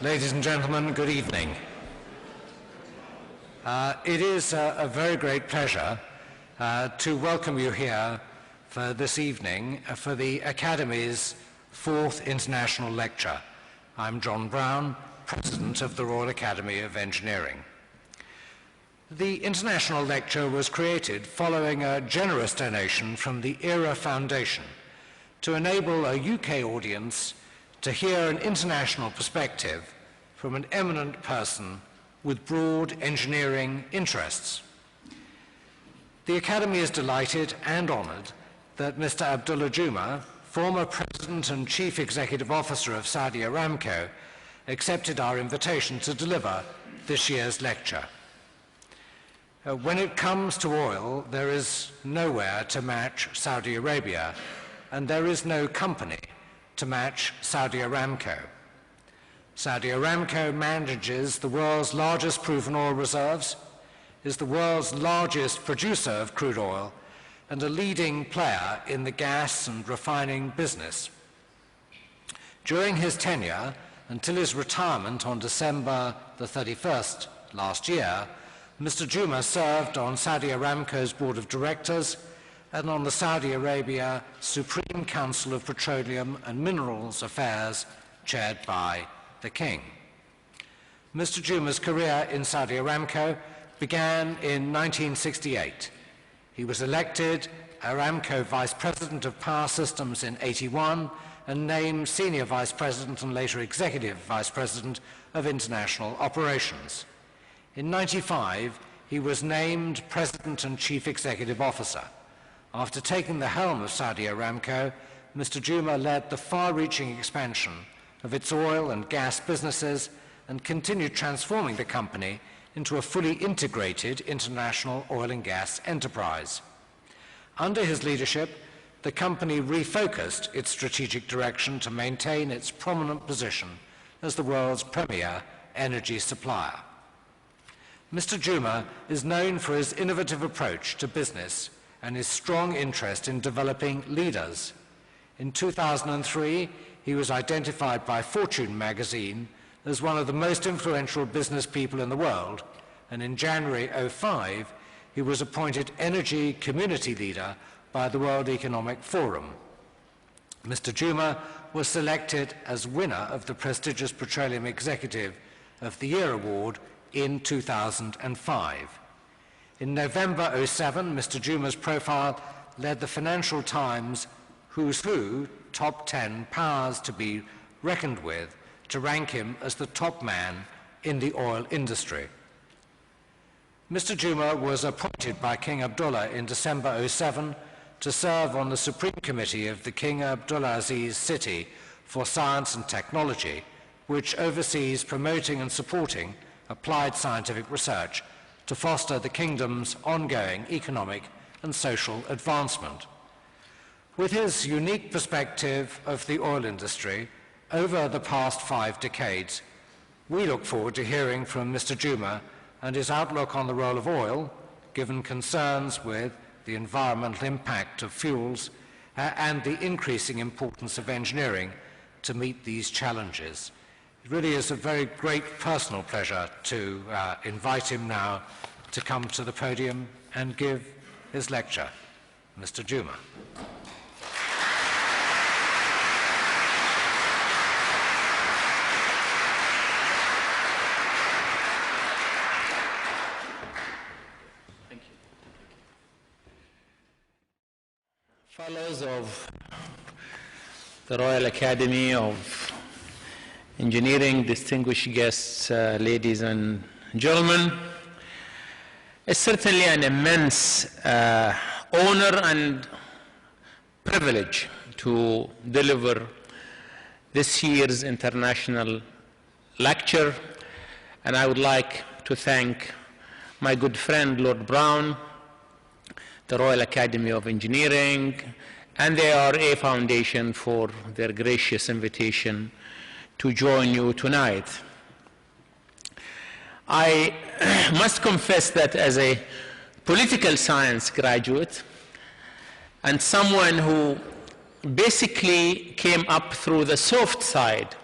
Ladies and gentlemen, good evening. It is a very great pleasure to welcome you here for this evening for the Academy's 4th International Lecture. I'm John Brown, President of the Royal Academy of Engineering. The International Lecture was created following a generous donation from the ERA Foundation to enable a UK audience to hear an international perspective from an eminent person with broad engineering interests. The Academy is delighted and honoured that Mr. Abdallah Jum'ah, former President and Chief Executive Officer of Saudi Aramco, accepted our invitation to deliver this year's lecture. When it comes to oil, there is nowhere to match Saudi Arabia, and there is no company to match Saudi Aramco. Saudi Aramco manages the world's largest proven oil reserves, is the world's largest producer of crude oil, and a leading player in the gas and refining business. During his tenure, until his retirement on December the 31st last year, Mr. Jum'ah served on Saudi Aramco's board of directors and on the Saudi Arabia Supreme Council of Petroleum and Minerals Affairs, chaired by the King. Mr. Jum'ah's career in Saudi Aramco began in 1968. He was elected Aramco Vice President of Power Systems in '81 and named Senior Vice President and later Executive Vice President of International Operations. In '95, he was named President and Chief Executive Officer. After taking the helm of Saudi Aramco, Mr. Jum'ah led the far-reaching expansion of its oil and gas businesses and continued transforming the company into a fully integrated international oil and gas enterprise. Under his leadership, the company refocused its strategic direction to maintain its prominent position as the world's premier energy supplier. Mr. Jum'ah is known for his innovative approach to business and his strong interest in developing leaders. In 2003, he was identified by Fortune magazine as one of the most influential business people in the world, and in January '05, he was appointed Energy Community Leader by the World Economic Forum. Mr. Jum'ah was selected as winner of the prestigious Petroleum Executive of the Year Award in 2005. In November '07, Mr. Jum'ah's profile led the Financial Times Who's Who Top 10 Powers to be Reckoned With to rank him as the top man in the oil industry. Mr. Jum'ah was appointed by King Abdallah in December '07 to serve on the Supreme Committee of the King Abdulaziz City for Science and Technology, which oversees promoting and supporting applied scientific research to foster the kingdom's ongoing economic and social advancement. With his unique perspective of the oil industry over the past 5 decades, we look forward to hearing from Mr. Jum'ah and his outlook on the role of oil, given concerns with the environmental impact of fuels and the increasing importance of engineering to meet these challenges. It really is a very great personal pleasure to invite him now to come to the podium and give his lecture. Mr. Jum'ah. Thank you. Fellows of the Royal Academy of Engineering, distinguished guests, ladies and gentlemen, it's certainly an immense honor and privilege to deliver this year's international lecture, and I would like to thank my good friend Lord Brown, the Royal Academy of Engineering, and the ARA Foundation for their gracious invitation to join you tonight. I must confess that as a political science graduate and someone who basically came up through the soft side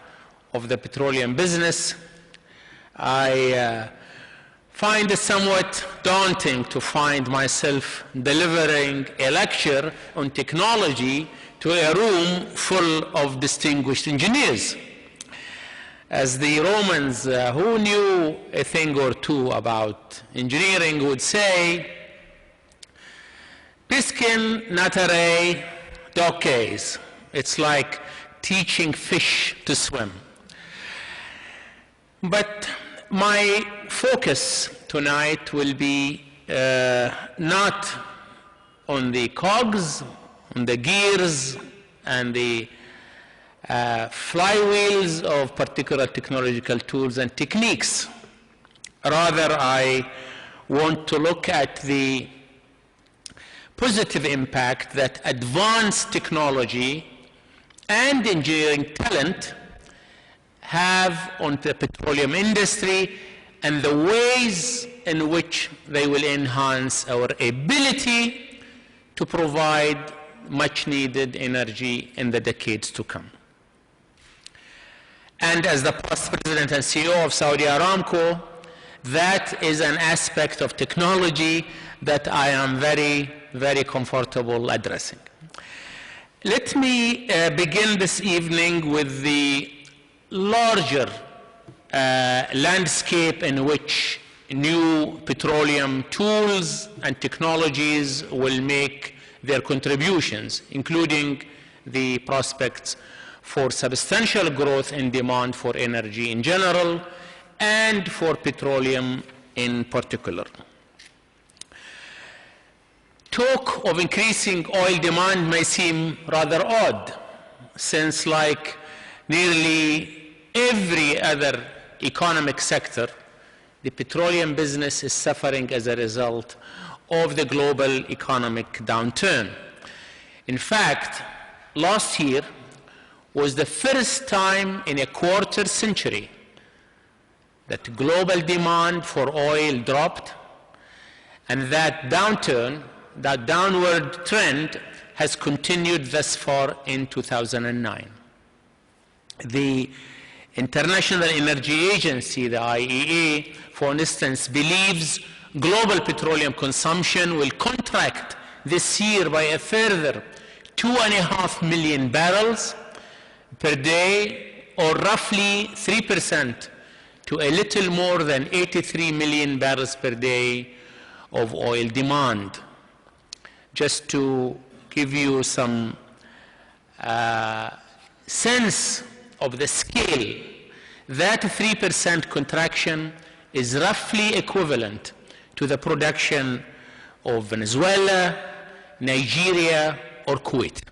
of the petroleum business, I find it somewhat daunting to find myself delivering a lecture on technology to a room full of distinguished engineers. As the Romans, who knew a thing or two about engineering, would say, piscin natare doces. It's like teaching fish to swim. But my focus tonight will be not on the cogs, on the gears, and the flywheels of particular technological tools and techniques. Rather, I want to look at the positive impact that advanced technology and engineering talent have on the petroleum industry and the ways in which they will enhance our ability to provide much needed energy in the decades to come. And as the past president and CEO of Saudi Aramco, that is an aspect of technology that I am very, very comfortable addressing. Let me begin this evening with the larger landscape in which new petroleum tools and technologies will make their contributions, including the prospects for substantial growth in demand for energy in general and for petroleum in particular. Talk of increasing oil demand may seem rather odd, since like nearly every other economic sector, the petroleum business is suffering as a result of the global economic downturn. In fact, last year was the first time in a quarter century that global demand for oil dropped, and that downturn, that downward trend, has continued thus far in 2009. The International Energy Agency, the IEA, for instance, believes global petroleum consumption will contract this year by a further 2.5 million barrels per day, or roughly 3%, to a little more than 83 million barrels per day of oil demand. Just to give you some sense of the scale, that 3% contraction is roughly equivalent to the production of Venezuela, Nigeria, or Kuwait.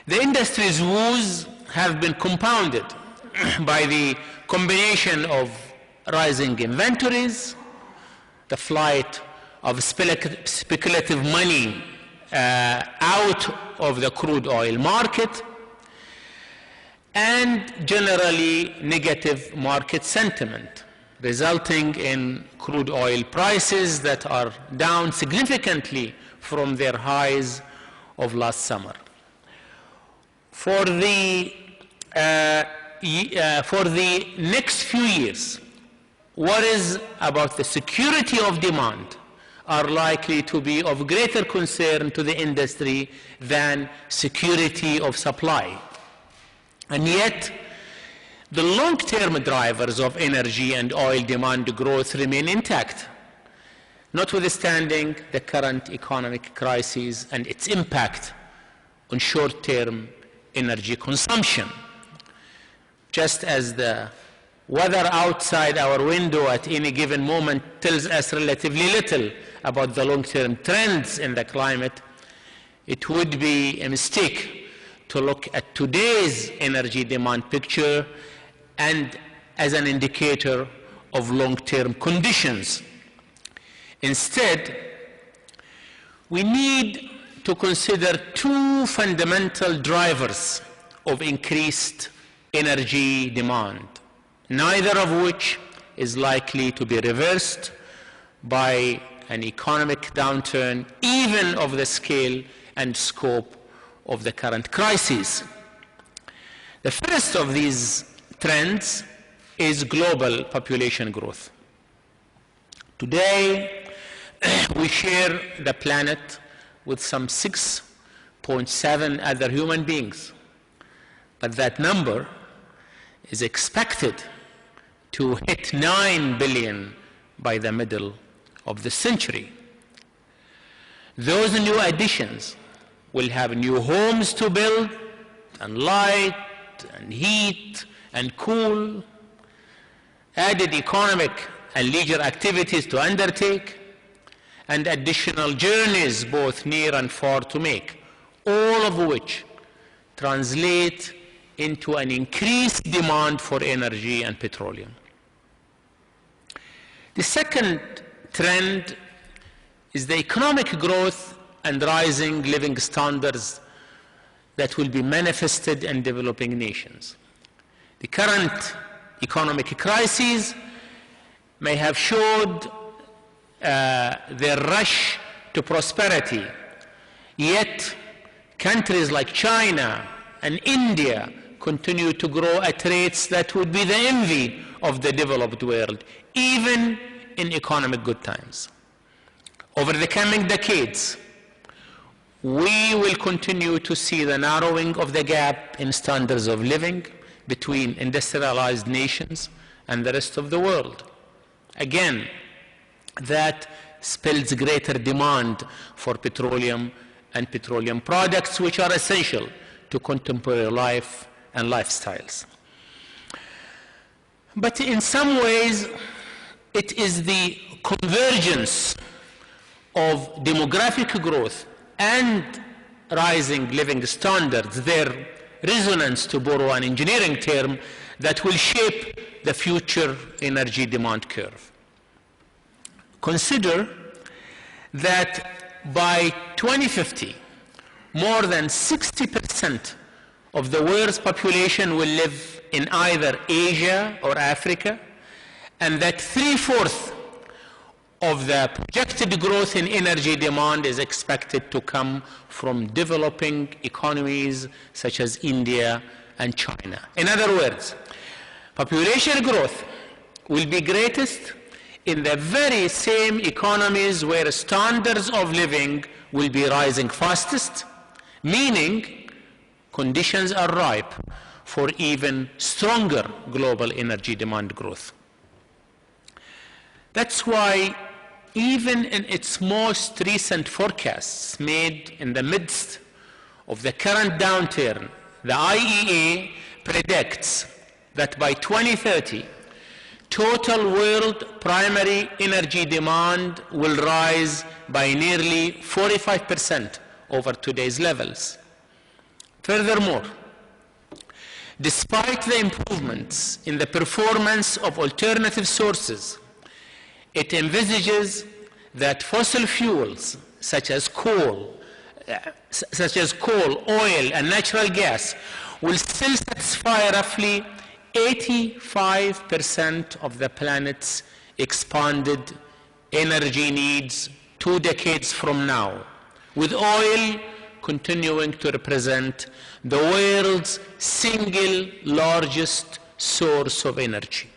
The industry's woes have been compounded by the combination of rising inventories, the flight of speculative money out of the crude oil market, and generally negative market sentiment, resulting in crude oil prices that are down significantly from their highs of last summer. For the next few years, worries about the security of demand are likely to be of greater concern to the industry than security of supply. And yet, the long-term drivers of energy and oil demand growth remain intact, notwithstanding the current economic crisis and its impact on short-term energy consumption. Just as the weather outside our window at any given moment tells us relatively little about the long-term trends in the climate, it would be a mistake to look at today's energy demand picture and as an indicator of long-term conditions. Instead, we need to consider two fundamental drivers of increased energy demand, neither of which is likely to be reversed by an economic downturn, even of the scale and scope of the current crisis. The first of these trends is global population growth. Today, we share the planet with some 6.7 other human beings, but that number is expected to hit 9 billion by the middle of the century. Those new additions will have new homes to build, and light, and heat, and cool, added economic and leisure activities to undertake, and additional journeys both near and far to make, all of which translate into an increased demand for energy and petroleum. The second trend is the economic growth and rising living standards that will be manifested in developing nations. The current economic crises may have showed their rush to prosperity, yet countries like China and India continue to grow at rates that would be the envy of the developed world, even in economic good times. Over the coming decades, we will continue to see the narrowing of the gap in standards of living between industrialized nations and the rest of the world. Again, that spells greater demand for petroleum and petroleum products, which are essential to contemporary life and lifestyles. But in some ways, it is the convergence of demographic growth and rising living standards, their resonance, to borrow an engineering term, that will shape the future energy demand curve. Consider that by 2050, more than 60% of the world's population will live in either Asia or Africa, and that 3/4 of the projected growth in energy demand is expected to come from developing economies such as India and China. In other words, population growth will be greatest in the very same economies where standards of living will be rising fastest, meaning conditions are ripe for even stronger global energy demand growth. That's why even in its most recent forecasts made in the midst of the current downturn, the IEA predicts that by 2030, total world primary energy demand will rise by nearly 45% over today's levels. Furthermore, despite the improvements in the performance of alternative sources, it envisages that fossil fuels such as coal, oil, and natural gas will still satisfy roughly 85% of the planet's expanded energy needs 2 decades from now, with oil continuing to represent the world's single largest source of energy.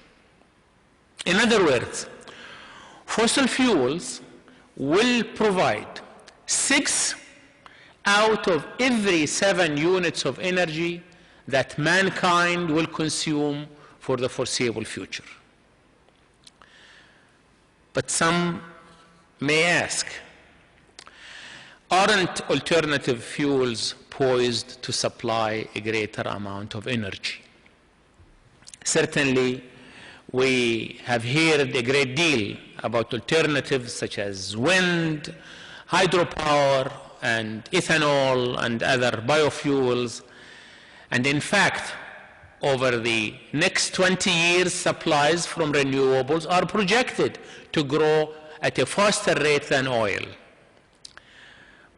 In other words, fossil fuels will provide 6 out of every 7 units of energy that mankind will consume for the foreseeable future. But some may ask, aren't alternative fuels poised to supply a greater amount of energy? Certainly, we have heard a great deal about alternatives such as wind, hydropower, and ethanol, and other biofuels. And in fact, over the next 20 years, supplies from renewables are projected to grow at a faster rate than oil.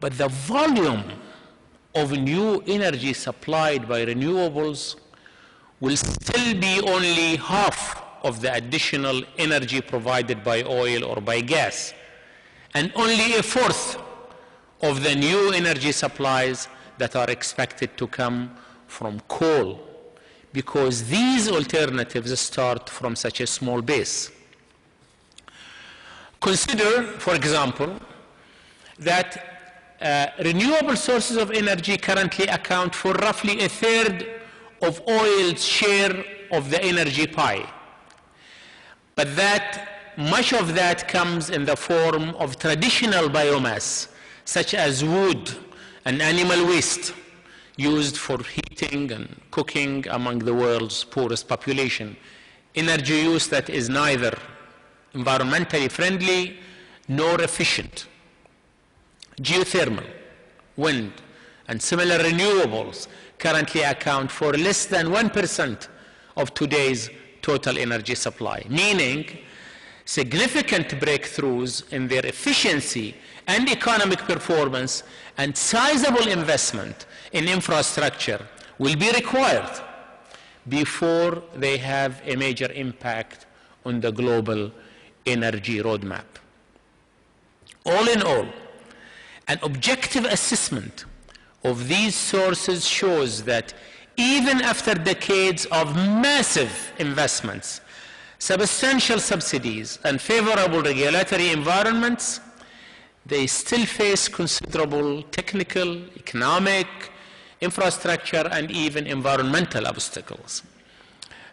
But the volume of new energy supplied by renewables will still be only half of the additional energy provided by oil or by gas, and only 1/4 of the new energy supplies that are expected to come from coal, because these alternatives start from such a small base. Consider, for example, that renewable sources of energy currently account for roughly a third of oil's share of the energy pie. But that much of that comes in the form of traditional biomass, such as wood and animal waste, used for heating and cooking among the world's poorest population. Energy use that is neither environmentally friendly nor efficient. Geothermal, wind, and similar renewables currently account for less than 1% of today's total energy supply, meaning significant breakthroughs in their efficiency and economic performance and sizable investment in infrastructure will be required before they have a major impact on the global energy roadmap. All in all, an objective assessment of these sources shows that even after decades of massive investments, substantial subsidies, and favorable regulatory environments, they still face considerable technical, economic, infrastructure, and even environmental obstacles.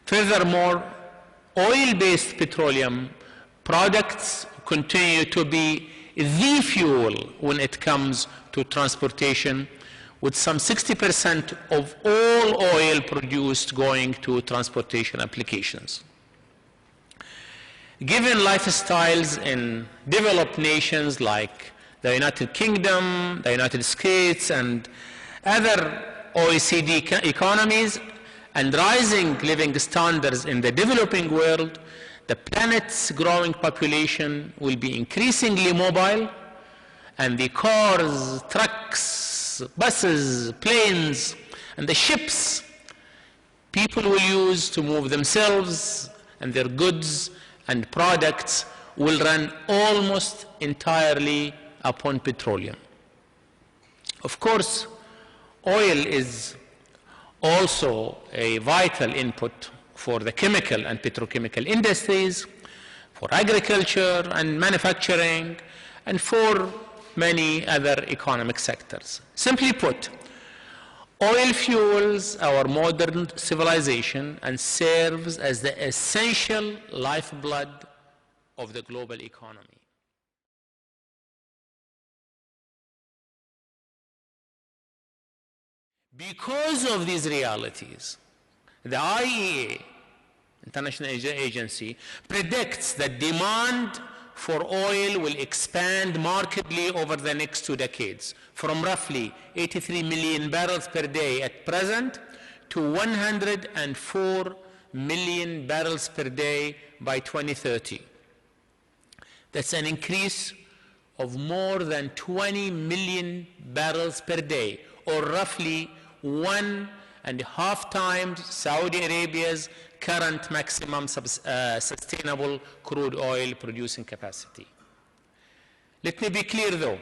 Furthermore, oil-based petroleum products continue to be the fuel when it comes to transportation, with some 60% of all oil produced going to transportation applications. Given lifestyles in developed nations like the United Kingdom, the United States, and other OECD economies, and rising living standards in the developing world, the planet's growing population will be increasingly mobile, and the cars, trucks, buses, planes, and the ships people will use to move themselves and their goods and products will run almost entirely upon petroleum. Of course, oil is also a vital input for the chemical and petrochemical industries, for agriculture and manufacturing, and for many other economic sectors. Simply put, oil fuels our modern civilization and serves as the essential lifeblood of the global economy. Because of these realities, the IEA, International Energy Agency, predicts that demand for oil will expand markedly over the next 2 decades, from roughly 83 million barrels per day at present to 104 million barrels per day by 2030. That's an increase of more than 20 million barrels per day, or roughly 1.5 times Saudi Arabia's current maximum sustainable crude oil producing capacity. Let me be clear though,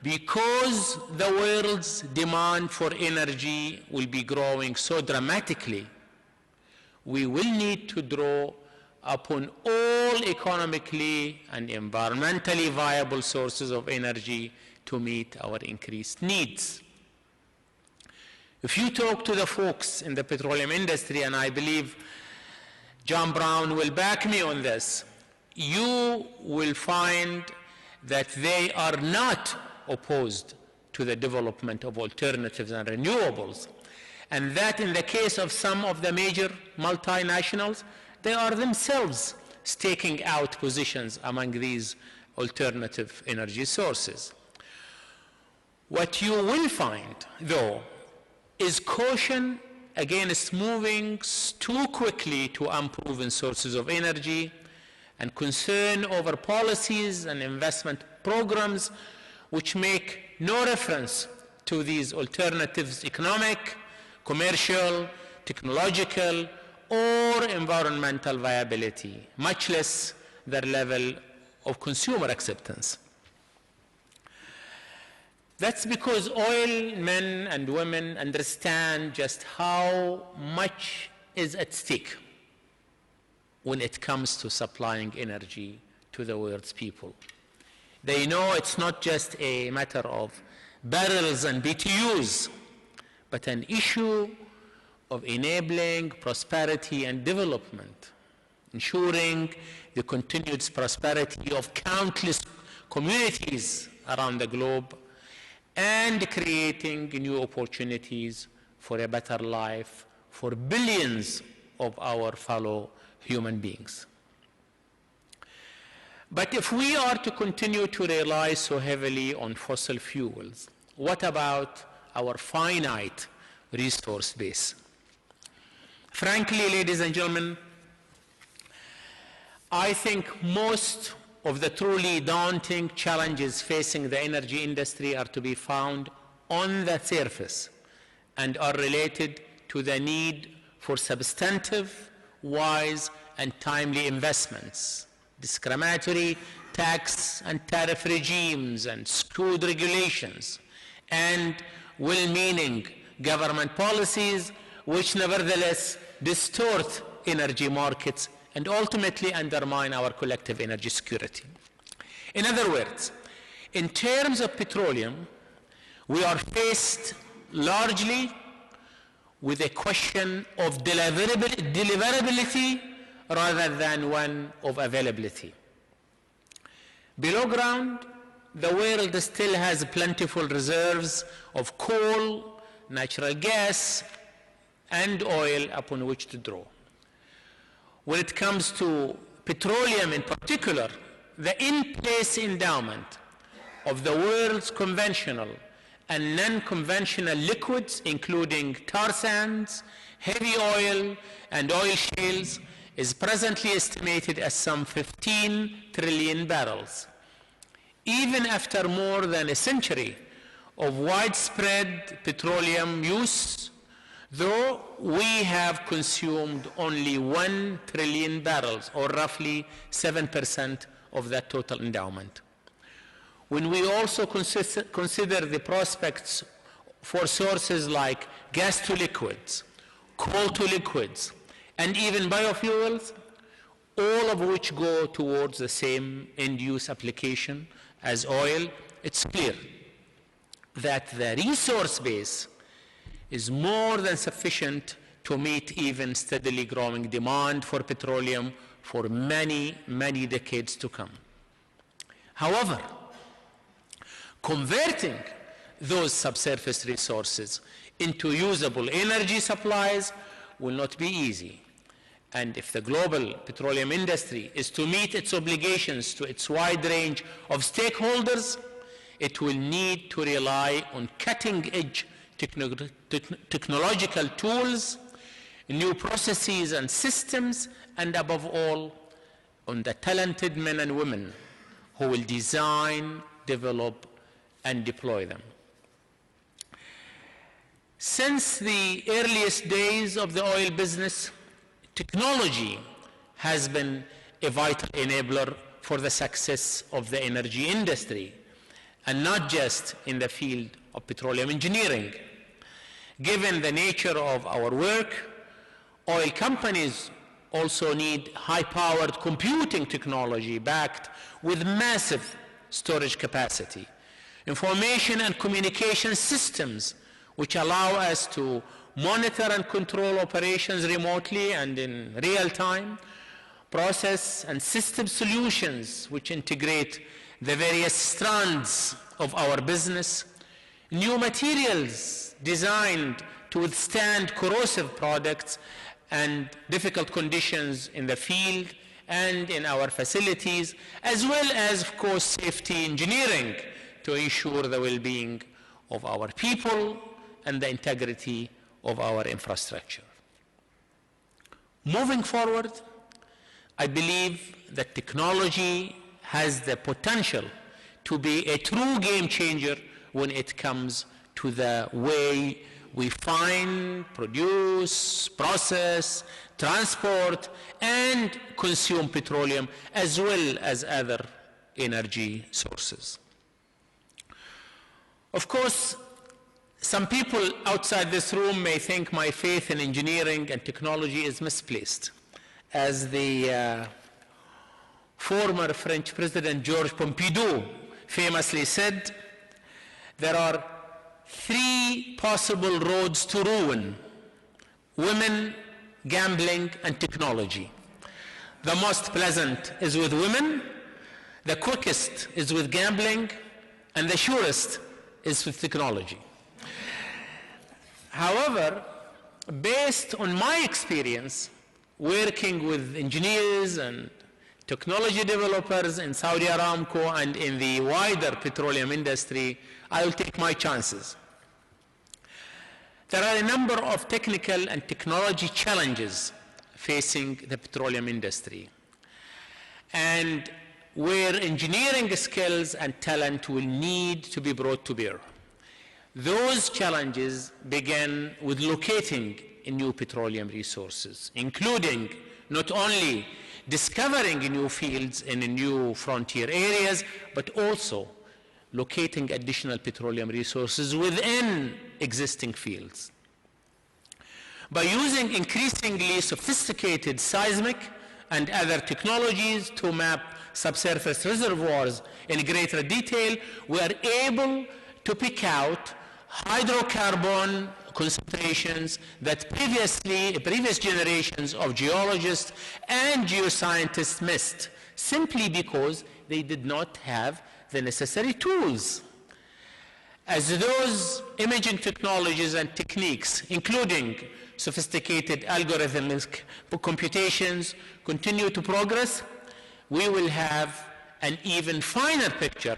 because the world's demand for energy will be growing so dramatically, we will need to draw upon all economically and environmentally viable sources of energy to meet our increased needs. If you talk to the folks in the petroleum industry, and I believe John Brown will back me on this, you will find that they are not opposed to the development of alternatives and renewables, and that in the case of some of the major multinationals, they are themselves staking out positions among these alternative energy sources. What you will find, though, is caution against moving too quickly to unproven sources of energy, and concern over policies and investment programs which make no reference to these alternatives' economic, commercial, technological, or environmental viability, much less their level of consumer acceptance. That's because oil men and women understand just how much is at stake when it comes to supplying energy to the world's people. They know it's not just a matter of barrels and BTUs, but an issue of enabling prosperity and development, ensuring the continued prosperity of countless communities around the globe, and creating new opportunities for a better life for billions of our fellow human beings. But if we are to continue to rely so heavily on fossil fuels, what about our finite resource base? Frankly, ladies and gentlemen, I think most of the truly daunting challenges facing the energy industry are to be found on the surface and are related to the need for substantive, wise, and timely investments, discriminatory tax and tariff regimes and skewed regulations, and well-meaning government policies which nevertheless distort energy markets and ultimately undermine our collective energy security. In other words, in terms of petroleum, we are faced largely with a question of deliverability rather than one of availability. Below ground, the world still has plentiful reserves of coal, natural gas, and oil upon which to draw. When it comes to petroleum in particular, the in-place endowment of the world's conventional and non-conventional liquids, including tar sands, heavy oil, and oil shales, is presently estimated as some 15 trillion barrels. Even after more than a century of widespread petroleum use, though we have consumed only 1 trillion barrels, or roughly 7% of that total endowment. When we also consider the prospects for sources like gas to liquids, coal to liquids, and even biofuels, all of which go towards the same end-use application as oil, it's clear that the resource base is more than sufficient to meet even steadily growing demand for petroleum for many, many decades to come. However, converting those subsurface resources into usable energy supplies will not be easy. And if the global petroleum industry is to meet its obligations to its wide range of stakeholders, it will need to rely on cutting-edge technological tools, new processes and systems, and above all, on the talented men and women who will design, develop, and deploy them. Since the earliest days of the oil business, technology has been a vital enabler for the success of the energy industry, and not just in the field of petroleum engineering. Given the nature of our work, oil companies also need high-powered computing technology backed with massive storage capacity, information and communication systems which allow us to monitor and control operations remotely and in real time, process and system solutions which integrate the various strands of our business, new materials designed to withstand corrosive products and difficult conditions in the field and in our facilities, as well as, of course, safety engineering to ensure the well-being of our people and the integrity of our infrastructure. Moving forward, I believe that technology has the potential to be a true game changer when it comes to the way we find, produce, process, transport, and consume petroleum, as well as other energy sources. Of course, some people outside this room may think my faith in engineering and technology is misplaced. As the former French President Georges Pompidou famously said, there are 3 possible roads to ruin: women, gambling, and technology. The most pleasant is with women, the quickest is with gambling, and the surest is with technology. However, based on my experience working with engineers and technology developers in Saudi Aramco and in the wider petroleum industry, I will take my chances. There are a number of technical and technology challenges facing the petroleum industry, and where engineering skills and talent will need to be brought to bear. Those challenges begin with locating new petroleum resources, including not only discovering new fields in new frontier areas, but also locating additional petroleum resources within existing fields. By using increasingly sophisticated seismic and other technologies to map subsurface reservoirs in greater detail, we are able to pick out hydrocarbon concentrations that previous generations of geologists and geoscientists missed, simply because they did not have the necessary tools. As those imaging technologies and techniques, including sophisticated algorithmic computations, continue to progress, we will have an even finer picture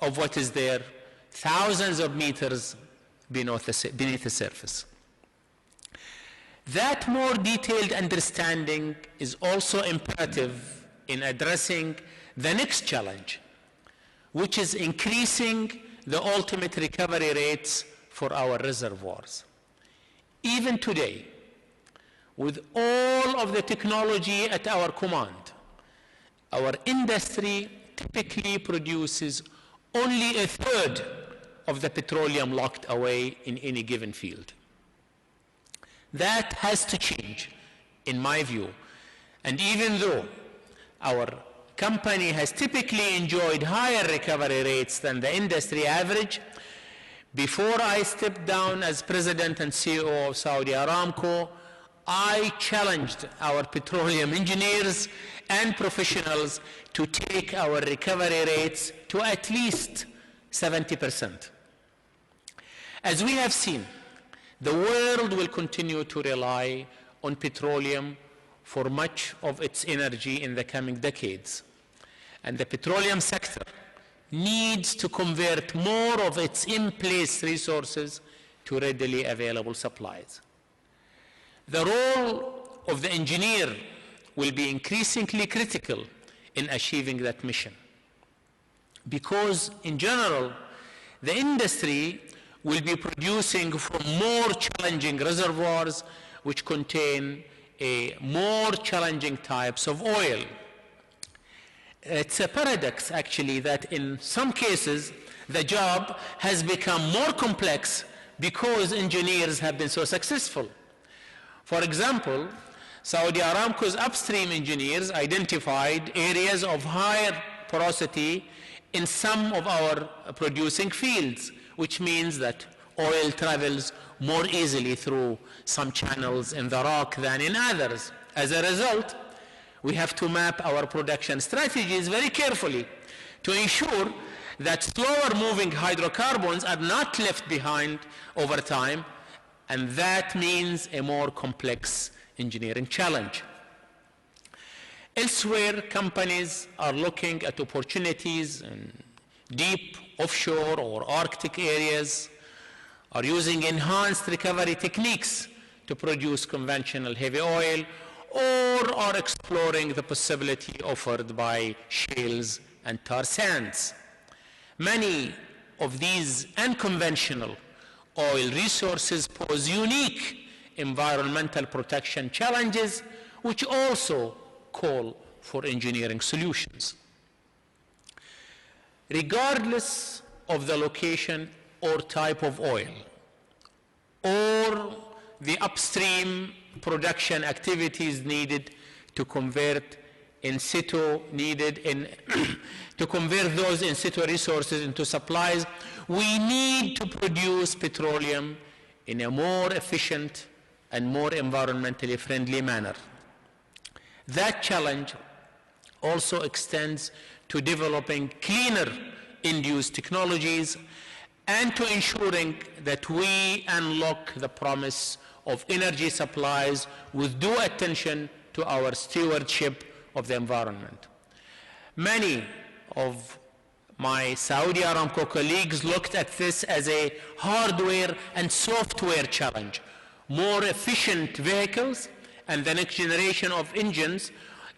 of what is there thousands of meters beneath the surface. That more detailed understanding is also imperative in addressing the next challenge, which is increasing the ultimate recovery rates for our reservoirs. Even today, with all of the technology at our command, our industry typically produces only a third of the petroleum locked away in any given field. That has to change, in my view. And even though our company has typically enjoyed higher recovery rates than the industry average, before I stepped down as President and CEO of Saudi Aramco, I challenged our petroleum engineers and professionals to take our recovery rates to at least 70%. As we have seen, the world will continue to rely on petroleum for much of its energy in the coming decades. And the petroleum sector needs to convert more of its in-place resources to readily available supplies. The role of the engineer will be increasingly critical in achieving that mission, because in general, the industry will be producing from more challenging reservoirs which contain more challenging types of oil. It's a paradox, actually, that in some cases the job has become more complex because engineers have been so successful. For example, Saudi Aramco's upstream engineers identified areas of higher porosity in some of our producing fields, which means that oil travels more easily through some channels in the rock than in others. As a result, we have to map our production strategies very carefully to ensure that slower moving hydrocarbons are not left behind over time, and that means a more complex engineering challenge. Elsewhere, companies are looking at opportunities in deep offshore or Arctic areas, are using enhanced recovery techniques to produce conventional heavy oil, or are exploring the possibility offered by shales and tar sands. Many of these unconventional oil resources pose unique environmental protection challenges, which also call for engineering solutions. Regardless of the location or type of oil, or the upstream production activities needed to convert in situ to convert those in situ resources into supplies, we need to produce petroleum in a more efficient and more environmentally friendly manner. That challenge also extends to developing cleaner end-use technologies and to ensuring that we unlock the promise of energy supplies with due attention to our stewardship of the environment. Many of my Saudi Aramco colleagues looked at this as a hardware and software challenge. More efficient vehicles and the next generation of engines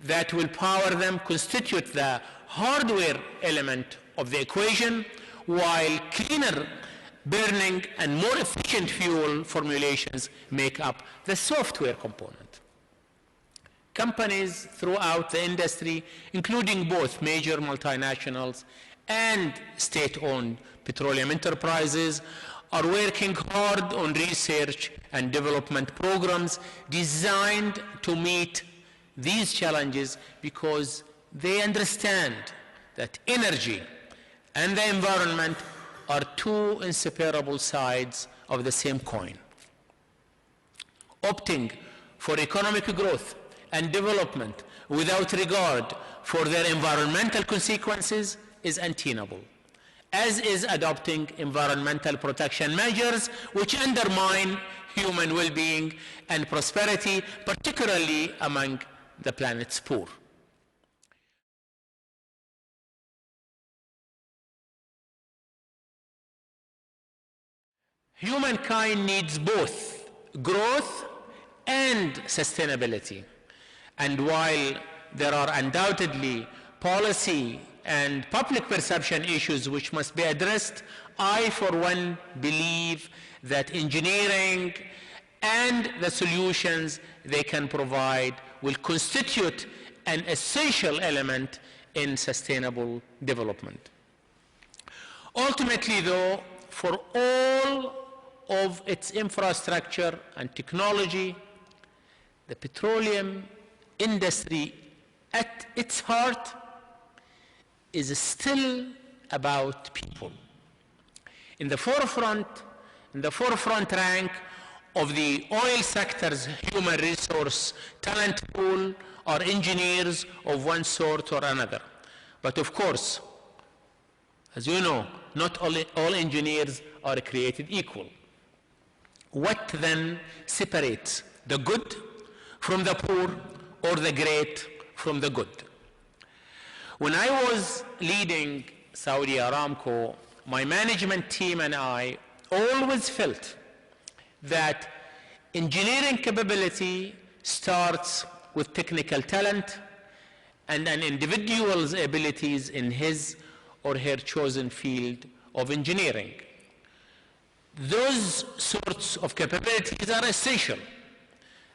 that will power them constitute the hardware element of the equation, while cleaner burning and more efficient fuel formulations make up the software component. Companies throughout the industry, including both major multinationals and state-owned petroleum enterprises, are working hard on research and development programs designed to meet these challenges because they understand that energy and the environment are two inseparable sides of the same coin. Opting for economic growth and development without regard for their environmental consequences is untenable, as is adopting environmental protection measures which undermine human well-being and prosperity, particularly among the planet's poor. Humankind needs both growth and sustainability. And while there are undoubtedly policy and public perception issues which must be addressed, I, for one, believe that engineering and the solutions they can provide will constitute an essential element in sustainable development. Ultimately, though, for all of its infrastructure and technology, the petroleum industry at its heart is still about people. In the forefront rank of the oil sector's human resource talent pool are engineers of one sort or another. But of course, as you know, not all engineers are created equal. What then separates the good from the poor, or the great from the good? When I was leading Saudi Aramco, my management team and I always felt that engineering capability starts with technical talent and an individual's abilities in his or her chosen field of engineering. Those sorts of capabilities are essential,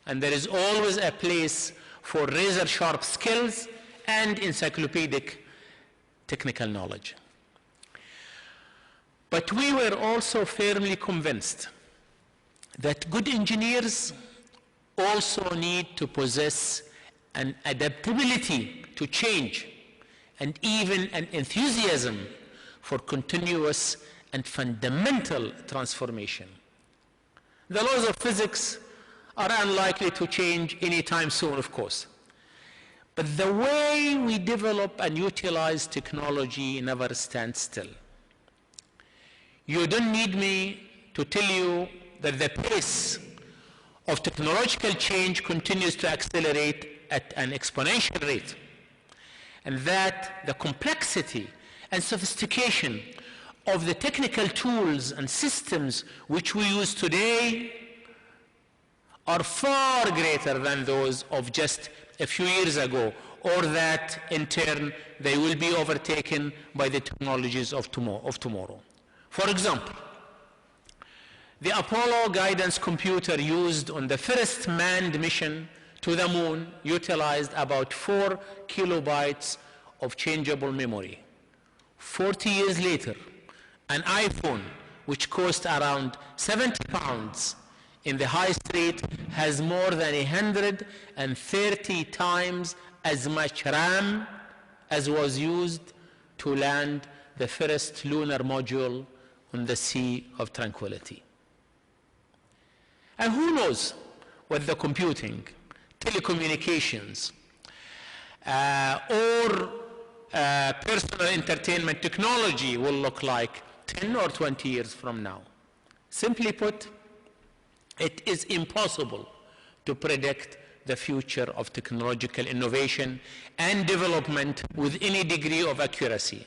and there is always a place for razor-sharp skills and encyclopedic technical knowledge. But we were also firmly convinced that good engineers also need to possess an adaptability to change and even an enthusiasm for continuous and fundamental transformation. The laws of physics are unlikely to change anytime soon, of course. But the way we develop and utilize technology never stands still. You don't need me to tell you that the pace of technological change continues to accelerate at an exponential rate, and that the complexity and sophistication of the technical tools and systems which we use today are far greater than those of just a few years ago, or that in turn they will be overtaken by the technologies of tomorrow. For example, the Apollo guidance computer used on the first manned mission to the moon utilized about 4 kilobytes of changeable memory. 40 years later, an iPhone which costs around 70 pounds in the high street, has more than 130 times as much RAM as was used to land the first lunar module on the Sea of Tranquility. And who knows what the computing, telecommunications, or personal entertainment technology will look like 10 or 20 years from now. Simply put, it is impossible to predict the future of technological innovation and development with any degree of accuracy.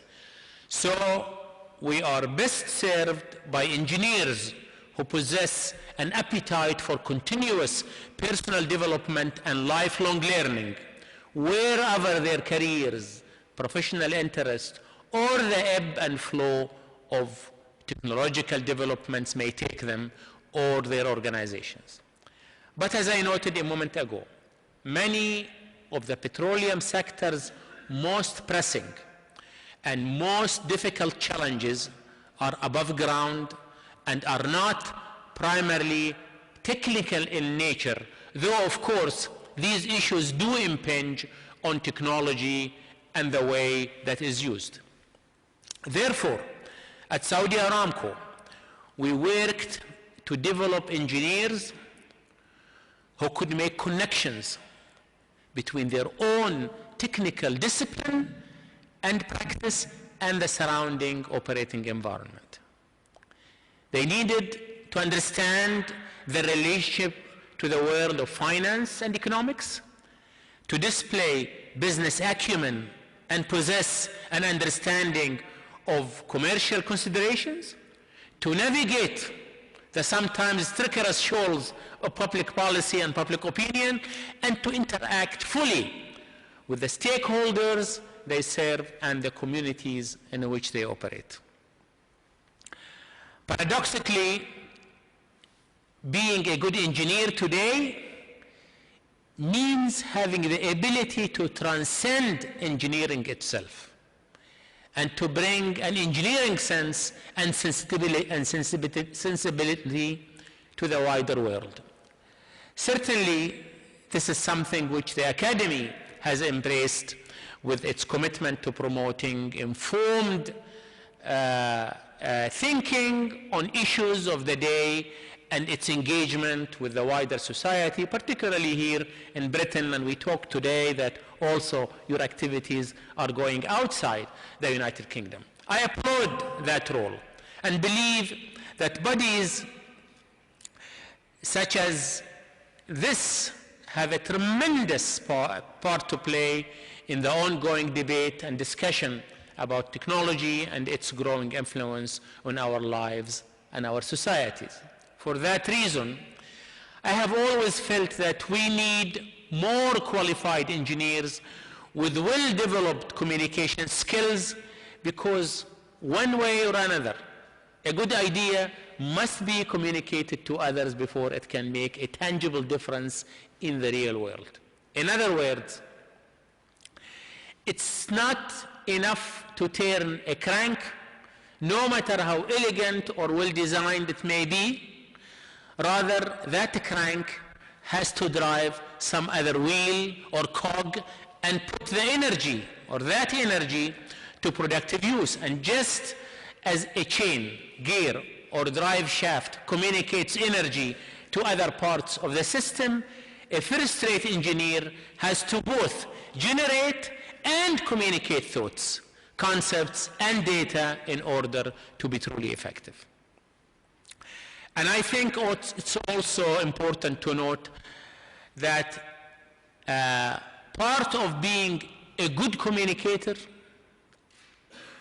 So we are best served by engineers who possess an appetite for continuous personal development and lifelong learning, wherever their careers, professional interest, or the ebb and flow of technological developments may take them or their organizations. But as I noted a moment ago, many of the petroleum sector's most pressing and most difficult challenges are above ground and are not primarily technical in nature, though of course these issues do impinge on technology and the way that is used. Therefore, at Saudi Aramco, we worked to develop engineers who could make connections between their own technical discipline and practice and the surrounding operating environment. They needed to understand the relationship to the world of finance and economics, to display business acumen and possess an understanding of commercial considerations, to navigate the sometimes treacherous shoals of public policy and public opinion, and to interact fully with the stakeholders they serve and the communities in which they operate. Paradoxically, being a good engineer today means having the ability to transcend engineering itself and to bring an engineering sense and sensibility to the wider world. Certainly, this is something which the Academy has embraced with its commitment to promoting informed thinking on issues of the day and its engagement with the wider society, particularly here in Britain, and we talked today that also your activities are going outside the United Kingdom. I applaud that role and believe that bodies such as this have a tremendous part to play in the ongoing debate and discussion about technology and its growing influence on our lives and our societies. For that reason, I have always felt that we need more qualified engineers with well-developed communication skills, because one way or another, a good idea must be communicated to others before it can make a tangible difference in the real world. In other words, it's not enough to turn a crank, no matter how elegant or well-designed it may be. Rather, that crank has to drive some other wheel or cog and put the energy or that energy to productive use. And just as a chain, gear, or drive shaft communicates energy to other parts of the system, a first-rate engineer has to both generate and communicate thoughts, concepts, and data in order to be truly effective. And I think it's also important to note that part of being a good communicator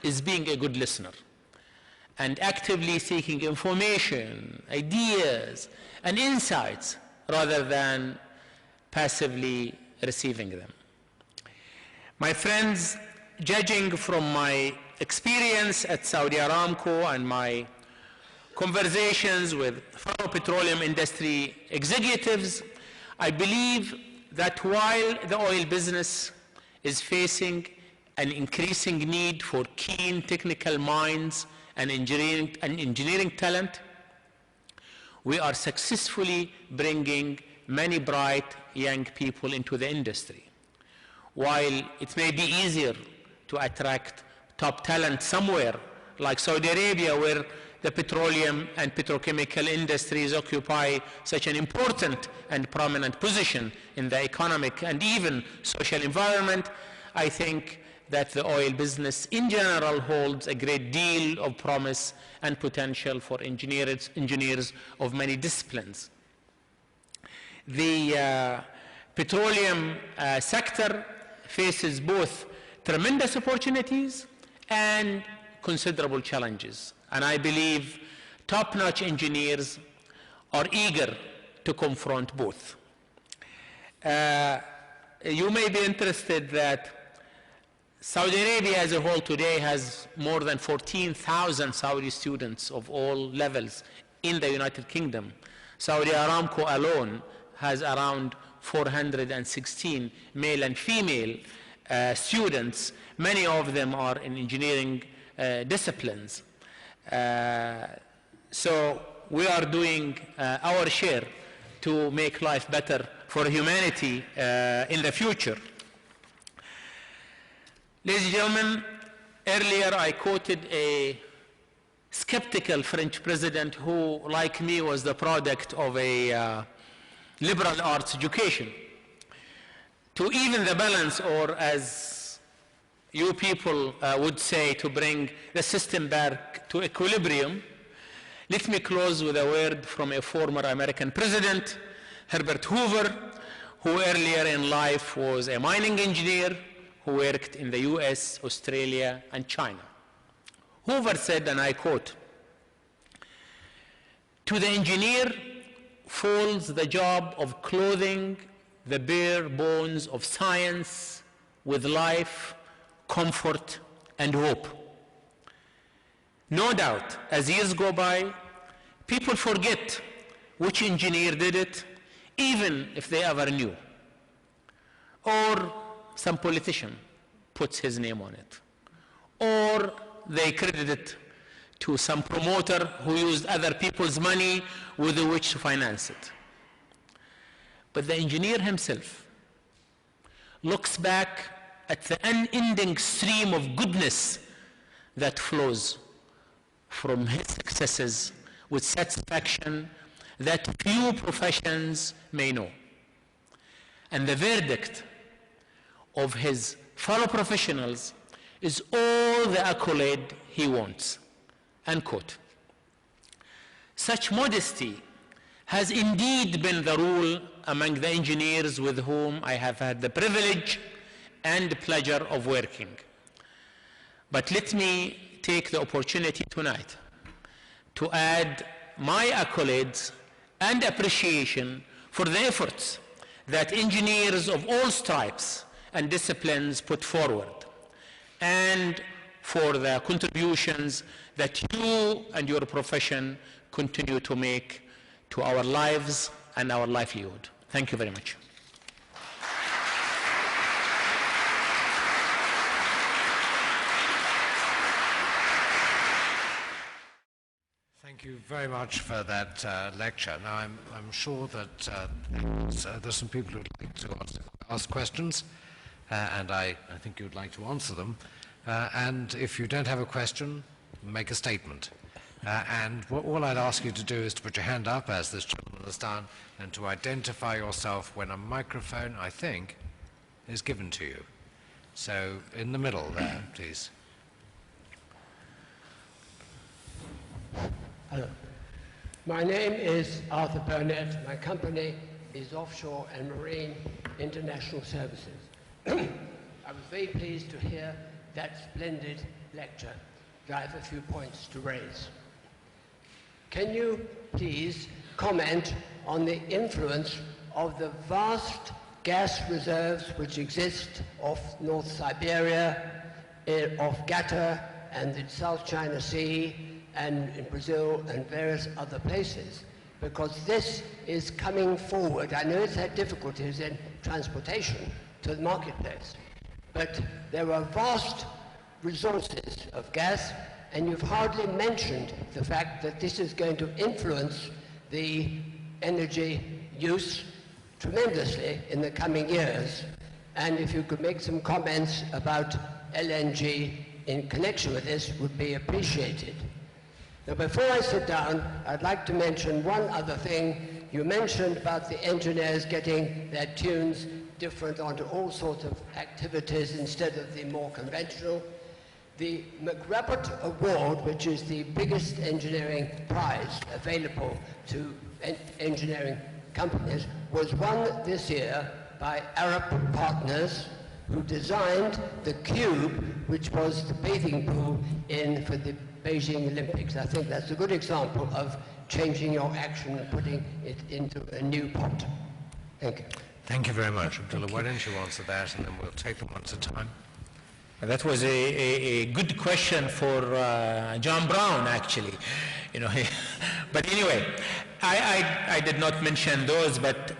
is being a good listener and actively seeking information, ideas, and insights rather than passively receiving them. My friends, judging from my experience at Saudi Aramco and my conversations with fellow petroleum industry executives, I believe that while the oil business is facing an increasing need for keen technical minds and engineering talent, we are successfully bringing many bright young people into the industry. While it may be easier to attract top talent somewhere like Saudi Arabia, where the petroleum and petrochemical industries occupy such an important and prominent position in the economic and even social environment, I think that the oil business in general holds a great deal of promise and potential for engineers of many disciplines. The petroleum sector faces both tremendous opportunities and considerable challenges. And I believe top-notch engineers are eager to confront both. You may be interested that Saudi Arabia as a whole today has more than 14,000 Saudi students of all levels in the United Kingdom. Saudi Aramco alone has around 416 male and female students. Many of them are in engineering disciplines. So we are doing our share to make life better for humanity in the future. Ladies and gentlemen, earlier I quoted a skeptical French president who, like me, was the product of a liberal arts education. To even the balance, or as you people would say, to bring the system back to equilibrium, let me close with a word from a former American president, Herbert Hoover, who earlier in life was a mining engineer who worked in the US, Australia, and China. Hoover said, and I quote, "To the engineer falls the job of clothing the bare bones of science with life, comfort, and hope. No doubt, as years go by, people forget which engineer did it, even if they ever knew. Or some politician puts his name on it. Or they credit it to some promoter who used other people's money with which to finance it. But the engineer himself looks back at the unending stream of goodness that flows from his successes with satisfaction that few professions may know. And the verdict of his fellow professionals is all the accolade he wants." Unquote. Such modesty has indeed been the rule among the engineers with whom I have had the privilege and pleasure of working. But let me take the opportunity tonight to add my accolades and appreciation for the efforts that engineers of all stripes and disciplines put forward, and for the contributions that you and your profession continue to make to our lives and our livelihood. Thank you very much. Thank you very much for that lecture. Now, I'm sure that there's some people who would like to ask questions, and I think you'd like to answer them. And if you don't have a question, make a statement. And all I'd ask you to do is to put your hand up, as this gentleman has done, and to identify yourself when a microphone, I think, is given to you. So in the middle there, please. Hello. My name is Arthur Burnett. My company is Offshore and Marine International Services. I was very pleased to hear that splendid lecture. I have a few points to raise. Can you please comment on the influence of the vast gas reserves which exist off North Siberia, off Qatar and the South China Sea, and in Brazil and various other places? Because this is coming forward. I know it's had difficulties in transportation to the marketplace, but there are vast resources of gas, and you've hardly mentioned the fact that this is going to influence the energy use tremendously in the coming years. And if you could make some comments about LNG in connection with this, would be appreciated. Now, before I sit down, I'd like to mention one other thing. You mentioned about the engineers getting their tunes different onto all sorts of activities instead of the more conventional. The McRabbit Award, which is the biggest engineering prize available to engineering companies, was won this year by Arab partners who designed the cube, which was the bathing pool for the Beijing Olympics. I think that's a good example of changing your action and putting it into a new pot. Thank you. Thank you very much, Abdullah. Why don't you answer that, and then we'll take them one at a time. That was a good question for John Brown, actually. You know, but anyway, I did not mention those, but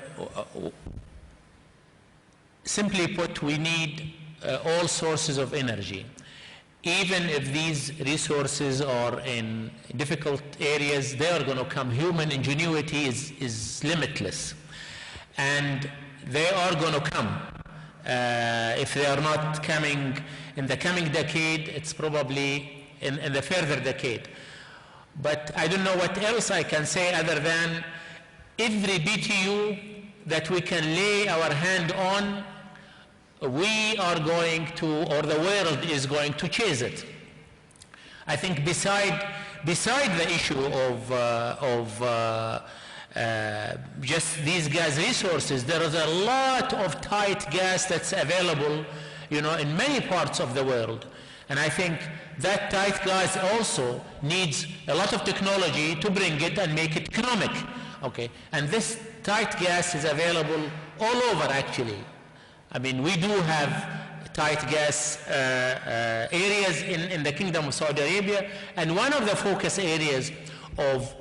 simply put, we need all sources of energy. Even if these resources are in difficult areas, they are going to come. Human ingenuity is limitless. And they are going to come. If they are not coming in the coming decade, it's probably in the further decade. But I don't know what else I can say other than every BTU that we can lay our hand on, we are going to, or the world is going to chase it. I think beside the issue of just these gas resources, there is a lot of tight gas that's available, you know, in many parts of the world. And I think that tight gas also needs a lot of technology to bring it and make it economic. Okay, and this tight gas is available all over, actually. I mean, we do have tight gas areas in the Kingdom of Saudi Arabia, and one of the focus areas of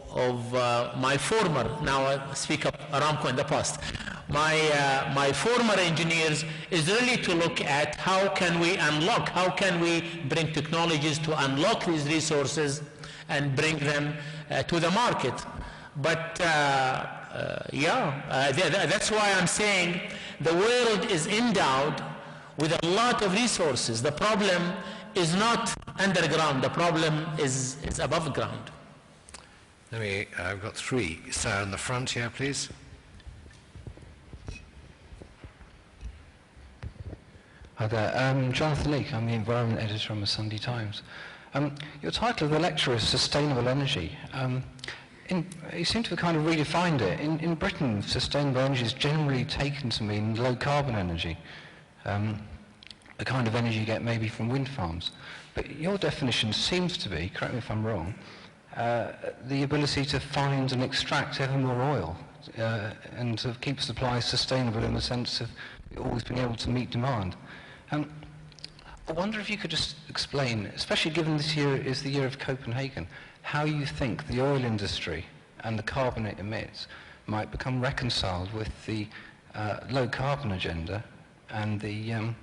my former, now I speak of Aramco in the past, my former engineers is really to look at how can we unlock, how can we bring technologies to unlock these resources and bring them to the market. But that's why I'm saying the world is endowed with a lot of resources. The problem is not underground, the problem is above ground. I've got three. Sir, in the front here, please. Hi there, Jonathan Leake. I'm the environment editor on the Sunday Times. Your title of the lecture is Sustainable Energy. You seem to have kind of redefined it. In Britain, sustainable energy is generally taken to mean low carbon energy, the kind of energy you get maybe from wind farms. But your definition seems to be, correct me if I'm wrong, the ability to find and extract ever more oil and to keep supply sustainable in the sense of always being able to meet demand. I wonder if you could just explain, especially given this year is the year of Copenhagen, how you think the oil industry and the carbon it emits might become reconciled with the low carbon agenda and the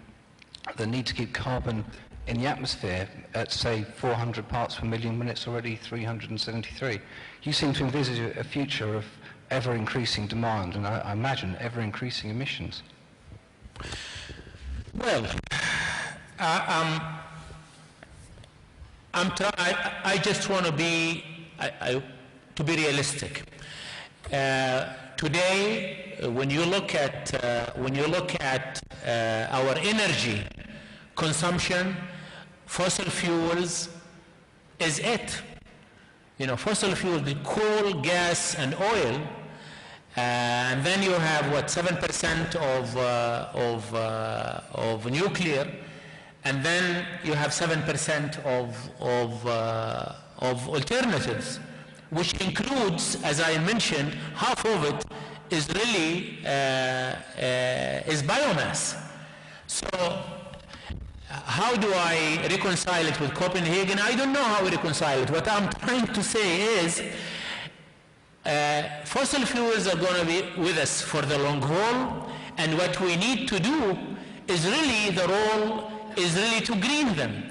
need to keep carbon in the atmosphere at, say, 400 parts per million when it's already 373. You seem to envisage a future of ever-increasing demand and I imagine ever-increasing emissions. Well, I just want to be realistic. Today, when you look at our energy consumption, fossil fuels is it. You know, fossil fuels, the coal, gas, and oil, and then you have what 7% of nuclear, and then you have 7% of alternatives, which includes, as I mentioned, half of it is really is biomass. So how do I reconcile it with Copenhagen? I don't know how we reconcile it. What I'm trying to say is fossil fuels are going to be with us for the long haul, and what we need to do is really the role is really to green them,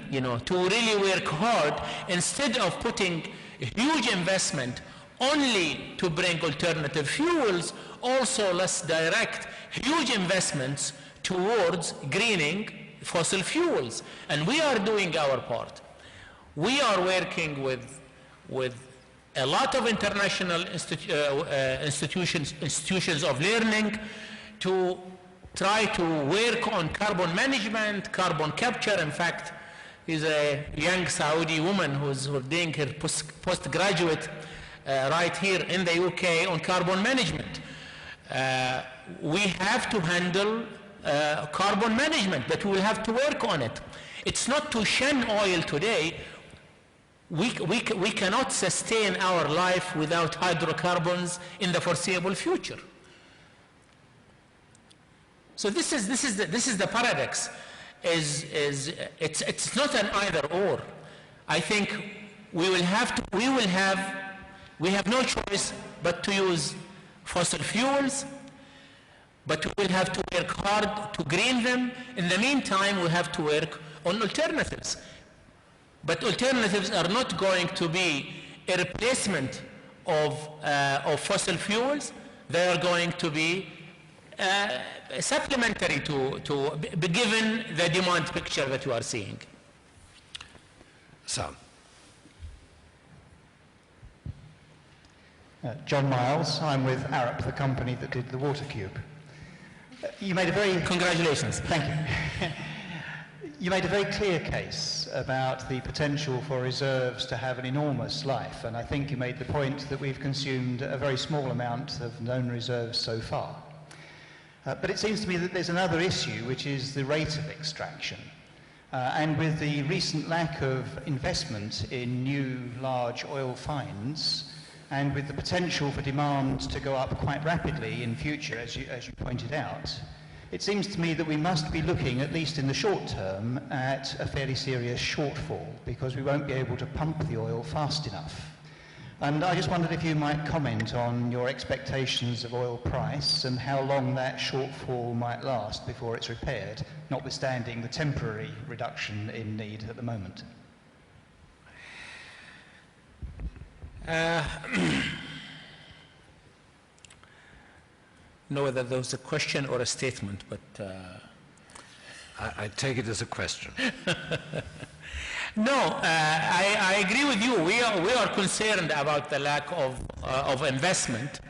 to really work hard instead of putting a huge investment only to bring alternative fuels. Also, let's direct huge investments towards greening fossil fuels. And we are doing our part. We are working with a lot of international institutions of learning to try to work on carbon management, carbon capture. In fact, is a young Saudi woman who's doing her postgraduate right here in the UK on carbon management. We have to handle carbon management, but we will have to work on it. It's not to shun oil today. We cannot sustain our life without hydrocarbons in the foreseeable future. So this is the paradox. It's not an either or. I think we have no choice but to use fossil fuels, but we will have to work hard to green them. In the meantime, we have to work on alternatives. But alternatives are not going to be a replacement of fossil fuels. They are going to be supplementary to given the demand picture that you are seeing. So. John Miles. I'm with Arup, the company that did the water cube. You made a very... Congratulations. Thank you. You made a very clear case about the potential for reserves to have an enormous life, and I think you made the point that we've consumed a very small amount of known reserves so far. But it seems to me that there's another issue, which is the rate of extraction. And with the recent lack of investment in new large oil finds, and with the potential for demand to go up quite rapidly in future, as you pointed out, it seems to me that we must be looking, at least in the short term, at a fairly serious shortfall, because we won't be able to pump the oil fast enough. And I just wondered if you might comment on your expectations of oil price and how long that shortfall might last before it's repaired, notwithstanding the temporary reduction in need at the moment. Know whether there was a question or a statement, but I take it as a question. No, I agree with you. We are concerned about the lack of investment.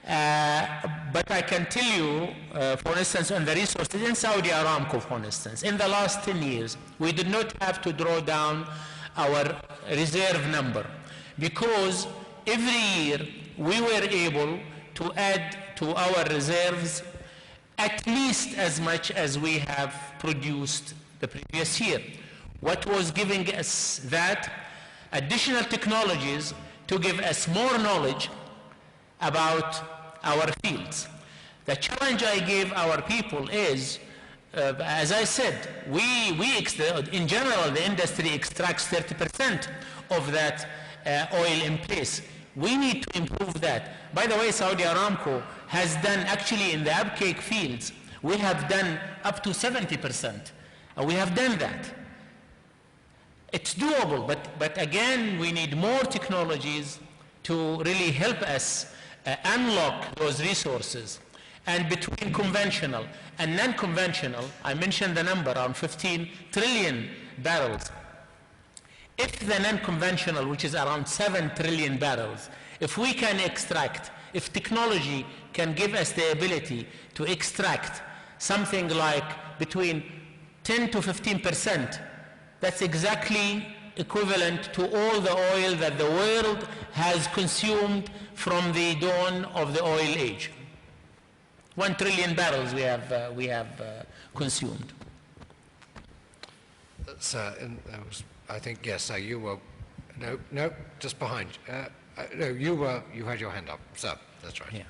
But I can tell you, for instance, on the resources in Saudi Aramco, for instance, in the last 10 years, we did not have to draw down our reserve number, because every year we were able to add to our reserves at least as much as we have produced the previous year. What was giving us that? Additional technologies to give us more knowledge about our fields. The challenge I gave our people is, as I said, in general, the industry extracts 30% of that oil in place. We need to improve that. By the way, Saudi Aramco has done, actually in the upcake fields, we have done up to 70%. We have done that. It's doable, but again, we need more technologies to really help us unlock those resources. And between conventional and non-conventional, I mentioned the number, around 15 trillion barrels. If the non-conventional, which is around 7 trillion barrels, if we can extract, if technology can give us the ability to extract something like between 10 to 15%, that's exactly equivalent to all the oil that the world has consumed from the dawn of the oil age. 1 trillion barrels we have consumed. Sir, I think, yes, sir, you were, no, just behind. No, you had your hand up, sir, that's right. Yeah.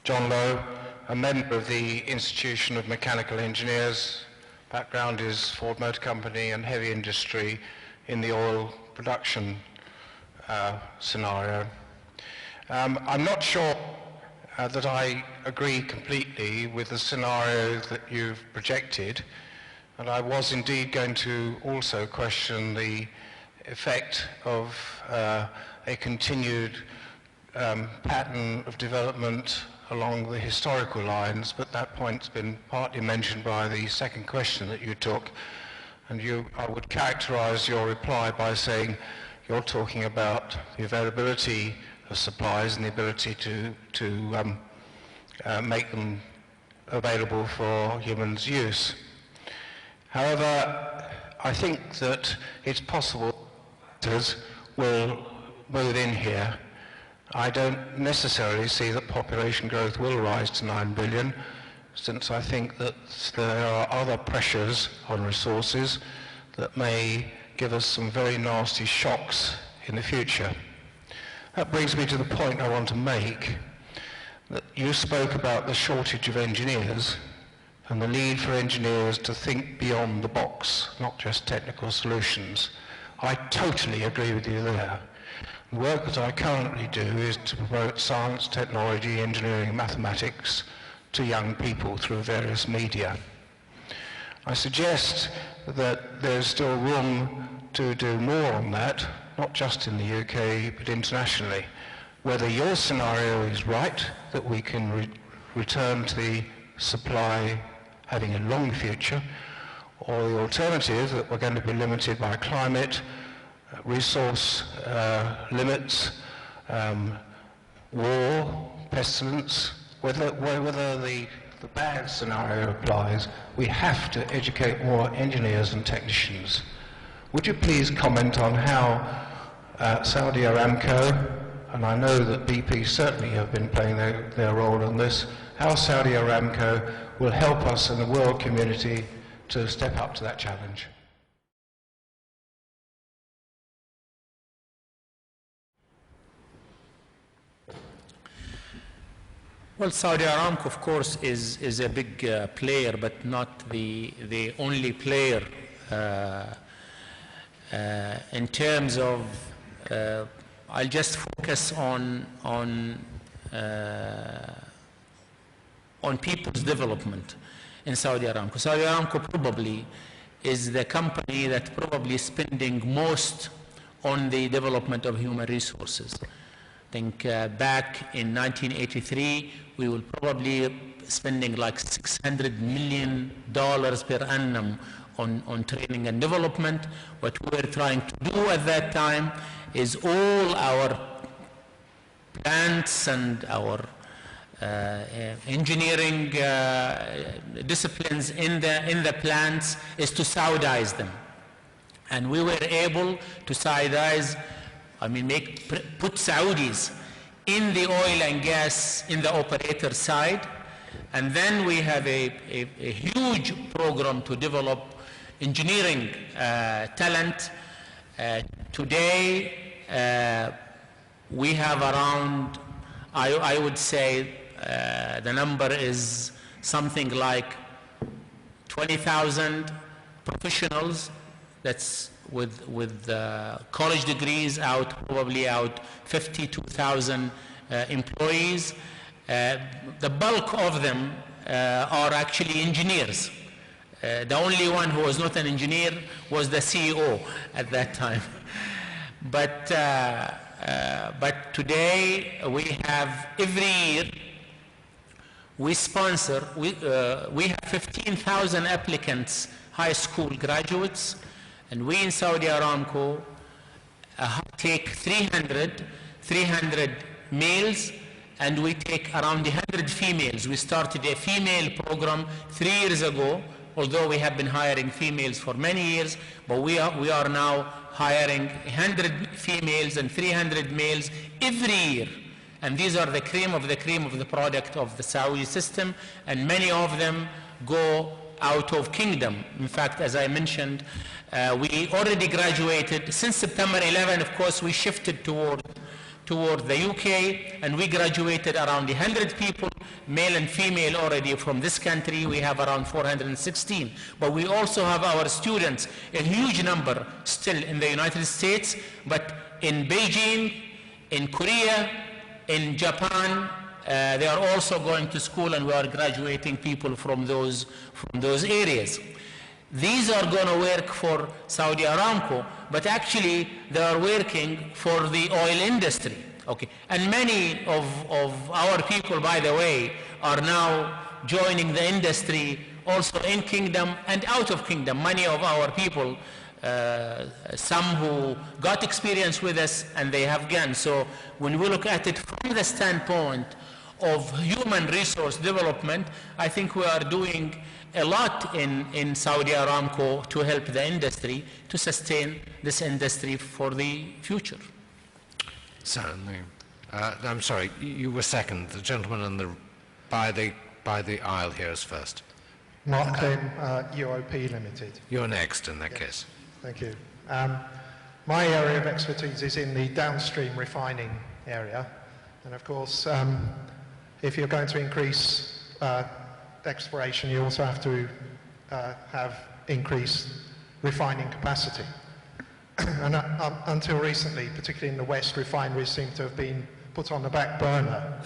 John Lowe, a member of the Institution of Mechanical Engineers. Background is Ford Motor Company and heavy industry in the oil production scenario. I'm not sure that I agree completely with the scenario that you've projected, and I was indeed going to also question the effect of a continued pattern of development along the historical lines, but that point's been partly mentioned by the second question that you took, and I would characterize your reply by saying you're talking about the availability of supplies and the ability to make them available for humans' use. However, I think that it's possible that will move in here. I don't necessarily see that population growth will rise to 9 billion, since I think that there are other pressures on resources that may give us some very nasty shocks in the future. That brings me to the point I want to make, that you spoke about the shortage of engineers and the need for engineers to think beyond the box, not just technical solutions. I totally agree with you there. The work that I currently do is to promote science, technology, engineering, mathematics to young people through various media. I suggest that there's still room to do more on that, not just in the UK, but internationally. Whether your scenario is right, that we can return to the supply having a long future, or the alternative, that we're going to be limited by climate, resource limits, war, pestilence, whether the bad scenario applies, we have to educate more engineers and technicians. Would you please comment on how Saudi Aramco, and I know that BP certainly have been playing their role in this, how Saudi Aramco will help us in the world community to step up to that challenge? Well, Saudi Aramco, of course, is a big player, but not the only player in terms of. I'll just focus on people's development in Saudi Aramco. Saudi Aramco probably is the company that probably is spending most on the development of human resources. I think back in 1983, we were probably spending like $600 million per annum on training and development. What we were trying to do at that time is all our plants and our engineering disciplines in the plants is to Saudize them. And we were able to Saudize, put Saudis in the oil and gas in the operator side, and then we have a huge program to develop engineering talent. Today we have around, I would say the number is something like 20,000 professionals, that's with college degrees, probably out 52,000 employees. The bulk of them are actually engineers. The only one who was not an engineer was the CEO at that time. But today we have, every year we sponsor, we have 15,000 applicants, high school graduates, and we in Saudi Aramco take 300 males, and we take around 100 females. We started a female program 3 years ago, although we have been hiring females for many years, but we are now hiring 100 females and 300 males every year. And these are the cream of the product of the Saudi system, and many of them go out of kingdom. In fact, as I mentioned, we already graduated. Since September 11, of course, we shifted toward the UK, and we graduated around 100 people, male and female, already from this country. We have around 416. But we also have our students, a huge number still in the United States, but in Beijing, in Korea, in Japan, they are also going to school, and we are graduating people from those areas. These are going to work for Saudi Aramco, but actually they are working for the oil industry. Okay, and many of our people, by the way, are now joining the industry also in Kingdom and out of Kingdom. Many of our people, some who got experience with us and they have gone. So when we look at it from the standpoint of human resource development, I think we are doing a lot in Saudi Aramco to help the industry to sustain this industry for the future. Certainly. I'm sorry, you were second. The gentleman by the aisle here is first. Mark Klim, UOP Limited. You're next in that case. Thank you. My area of expertise is in the downstream refining area. And of course, if you're going to increase exploration, you also have to have increased refining capacity. And until recently, particularly in the West, refineries seem to have been put on the back burner.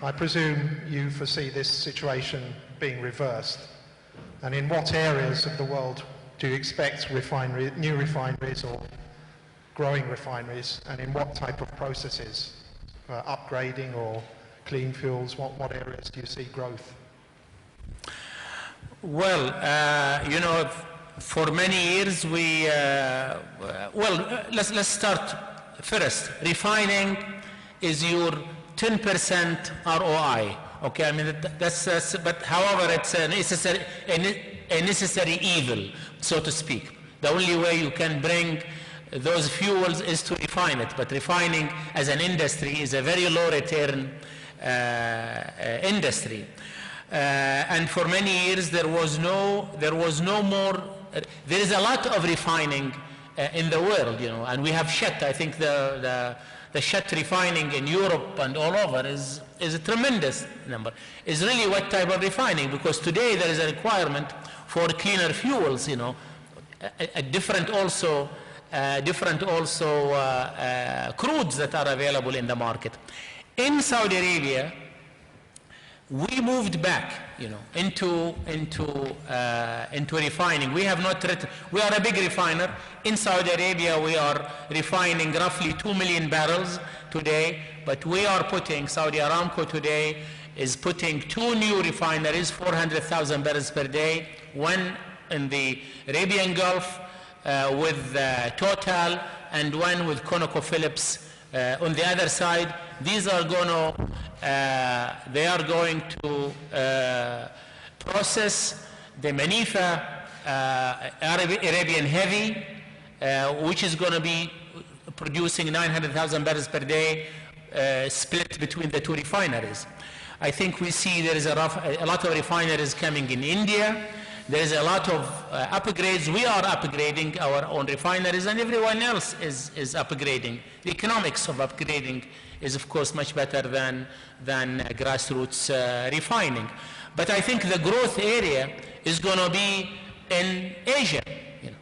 I presume you foresee this situation being reversed. And in what areas of the world do you expect new refineries or growing refineries, and in what type of processes? Upgrading or clean fuels? What areas do you see growth? Well, you know, for many years we, let's start first. Refining is your 10% ROI. Okay, I mean but however, it's a necessary evil, so to speak. The only way you can bring those fuels is to refine it. But refining as an industry is a very low return industry. And for many years there was no more. There is a lot of refining in the world, you know, and we have shut. I think the shut refining in Europe and all over is a tremendous number. Is really what type of refining? Because today there is a requirement for cleaner fuels, you know, different also crudes that are available in the market. In Saudi Arabia, we moved back, you know, into refining. We have not. We are a big refiner in Saudi Arabia. We are refining roughly 2 million barrels today. But we are putting, Saudi Aramco today is putting 2 new refineries, 400,000 barrels per day. One in the Arabian Gulf with Total, and one with ConocoPhillips on the other side. These are going to. They are going to process the Manifa Arabian Heavy, which is going to be producing 900,000 barrels per day, split between the two refineries. I think we see there is a lot of refineries coming in India. There is a lot of upgrades. We are upgrading our own refineries, and everyone else is upgrading. The economics of upgrading is, of course, much better than grassroots refining. But I think the growth area is going to be in Asia, you know,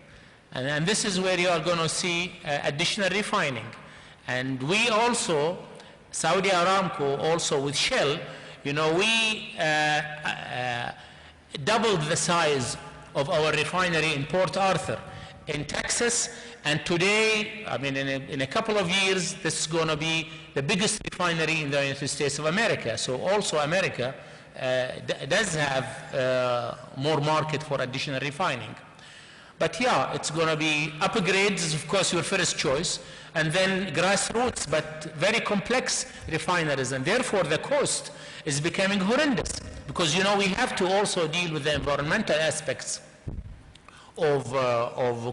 and this is where you are going to see additional refining. And we also, Saudi Aramco, also with Shell, you know, we doubled the size of our refinery in Port Arthur in Texas, and today, I mean, in a couple of years, this is going to be the biggest refinery in the United States of America. So also America does have more market for additional refining. But yeah, it's going to be upgrades is of course your first choice, and then grassroots but very complex refineries, and therefore the cost is becoming horrendous, because you know we have to also deal with the environmental aspects of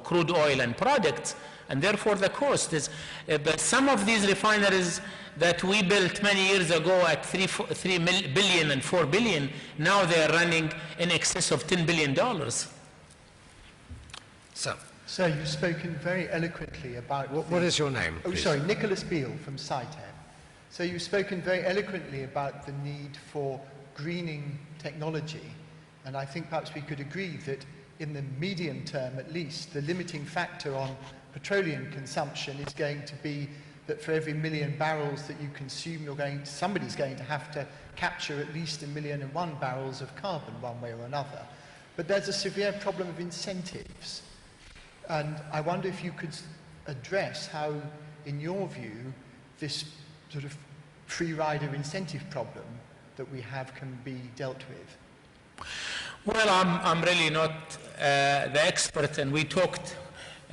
crude oil and products, and therefore the cost is. But some of these refineries that we built many years ago at 3 billion and 4 billion, now they are running in excess of $10 billion. Sir, you've spoken very eloquently about... What is your name, Oh, please? sorry, Nicholas Beale from SciTech. So you've spoken very eloquently about the need for greening technology, and I think perhaps we could agree that in the medium term at least, the limiting factor on petroleum consumption is going to be that for every 1 million barrels that you consume, somebody's going to have to capture at least 1,000,001 barrels of carbon one way or another. But there's a severe problem of incentives. And I wonder if you could address how, in your view, this sort of free rider incentive problem that we have can be dealt with. Well, I'm really not the expert, and we talked,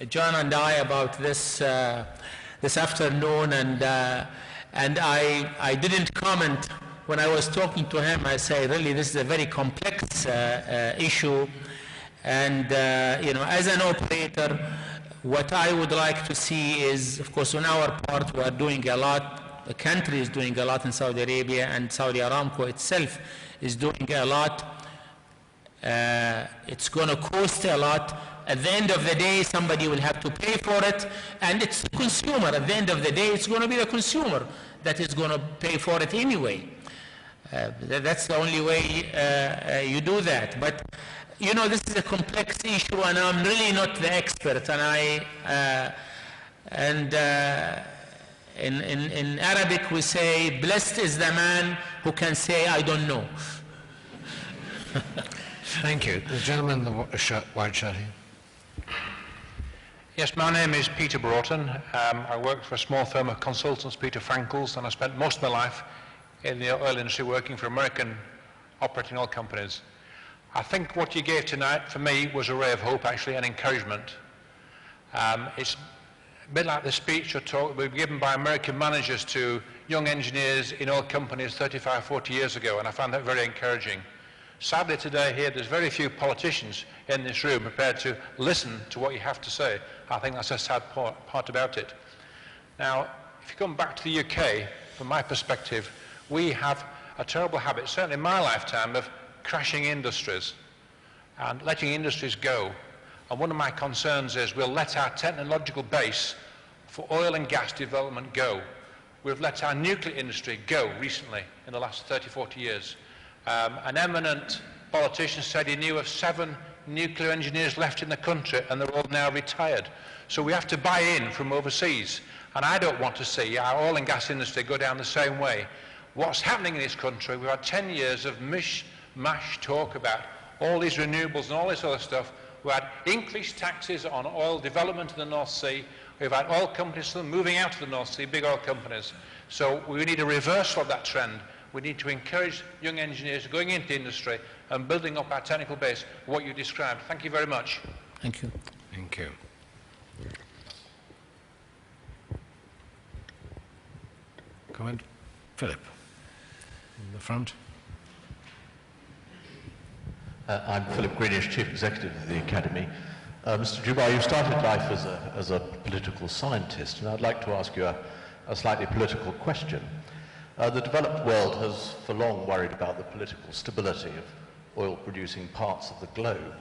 John and I, about this this afternoon, and I didn't comment when I was talking to him. I say, really, this is a very complex issue, and you know, as an operator, what I would like to see is, of course, on our part, we are doing a lot. The country is doing a lot in Saudi Arabia, and Saudi Aramco itself is doing a lot. It's going to cost a lot. At the end of the day, somebody will have to pay for it, and it's the consumer. At the end of the day, it's going to be the consumer that is going to pay for it anyway. That's the only way you do that. But you know, this is a complex issue, and I'm really not the expert. And in Arabic we say, blessed is the man who can say, I don't know. Thank you. The gentleman in the white shirt here. Yes, my name is Peter Broughton. I work for a small firm of consultants, Peter Frankel's, and I spent most of my life in the oil industry working for American operating oil companies. I think what you gave tonight, for me, was a ray of hope, actually, and encouragement. It's a bit like the speech or talk we were given by American managers to young engineers in oil companies 35, 40 years ago, and I found that very encouraging. Sadly today here, there's very few politicians in this room prepared to listen to what you have to say. I think that's a sad part about it. Now, if you come back to the UK, from my perspective, we have a terrible habit, certainly in my lifetime, of crashing industries and letting industries go. And one of my concerns is we'll let our technological base for oil and gas development go. We've let our nuclear industry go recently in the last 30, 40 years. An eminent politician said he knew of 7 nuclear engineers left in the country, and they're all now retired. So we have to buy in from overseas. And I don't want to see our oil and gas industry go down the same way. What's happening in this country, we've had 10 years of mish-mash talk about all these renewables and all this other stuff. We've had increased taxes on oil development in the North Sea. We've had oil companies moving out of the North Sea, big oil companies. So we need a reversal of that trend. We need to encourage young engineers going into the industry and building up our technical base, what you described. Thank you very much. Thank you. Thank you. Comment? Philip, in the front. I'm Philip Greenish, Chief Executive of the Academy. Mr. Jum'ah, you started life as a political scientist, and I'd like to ask you a slightly political question. The developed world has for long worried about the political stability of oil-producing parts of the globe.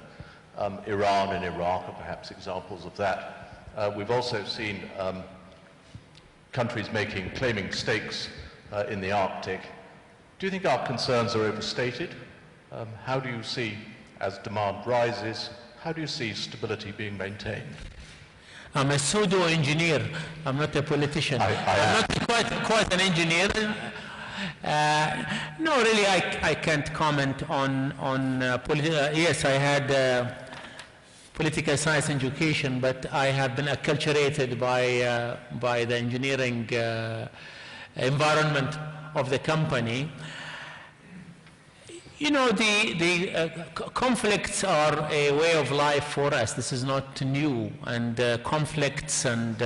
Iran and Iraq are perhaps examples of that. We've also seen countries claiming stakes in the Arctic. Do you think our concerns are overstated? How do you see, as demand rises, how do you see stability being maintained? I'm a pseudo-engineer. I'm not a politician. I'm not quite an engineer. No, really, I can't comment on political. Yes, I had political science education, but I have been acculturated by the engineering environment of the company. You know, the conflicts are a way of life for us. This is not new, and conflicts and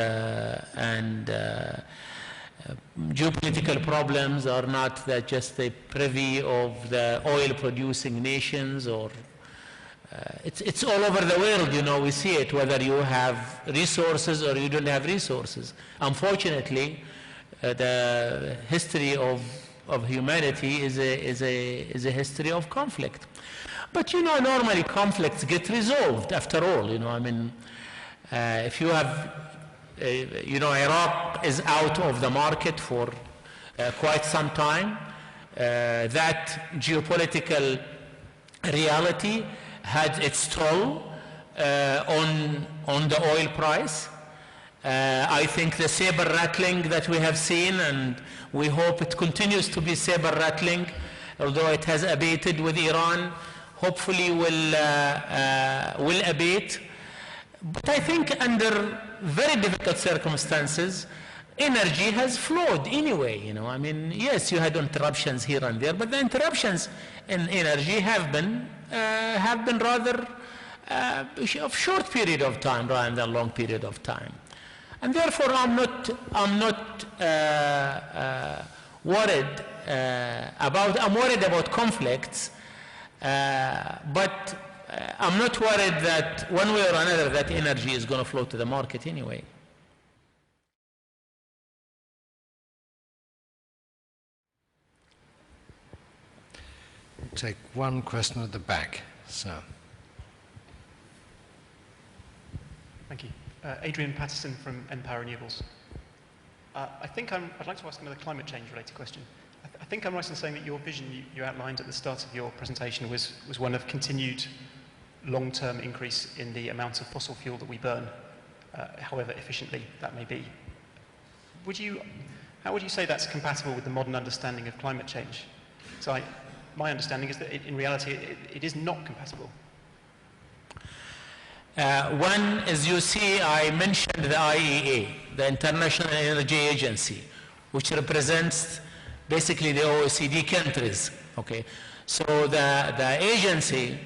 geopolitical problems are not just the privy of the oil-producing nations, or it's all over the world. You know, we see it whether you have resources or you don't have resources. Unfortunately, the history of humanity is a history of conflict. But you know, normally conflicts get resolved after all. You know, I mean, if you have, you know, Iraq is out of the market for quite some time. That geopolitical reality had its toll on the oil price. I think the saber rattling that we have seen, and we hope it continues to be saber rattling, although it has abated with Iran, hopefully will abate. But I think under very difficult circumstances, energy has flowed anyway. You know, I mean, yes, you had interruptions here and there, but the interruptions in energy have been rather of short period of time rather than long period of time, and therefore I'm not worried about. I'm worried about conflicts, but I'm not worried that one way or another that energy is going to flow to the market anyway. Take one question at the back, sir. Thank you. Adrian Patterson from Empower Renewables. I'd like to ask another climate change related question. I think I'm right in saying that your vision you outlined at the start of your presentation was one of continued long-term increase in the amount of fossil fuel that we burn, however efficiently that may be. How would you say that's compatible with the modern understanding of climate change? So my understanding is that in reality it is not compatible. One, as you see, I mentioned the IEA, the International Energy Agency, which represents basically the OECD countries. Okay, so the agency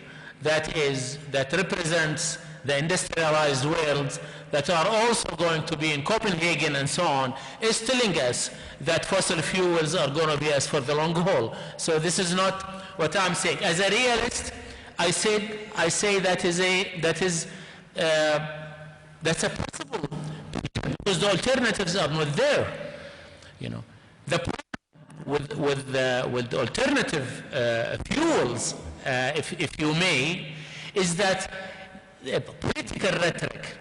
that represents the industrialized world that are also going to be in Copenhagen and so on is telling us that fossil fuels are going to be us for the long haul. So this is not what I'm saying. As a realist, I say that's a possible picture because the alternatives are not there. You know, the problem with the alternative fuels, if you may, is that political rhetoric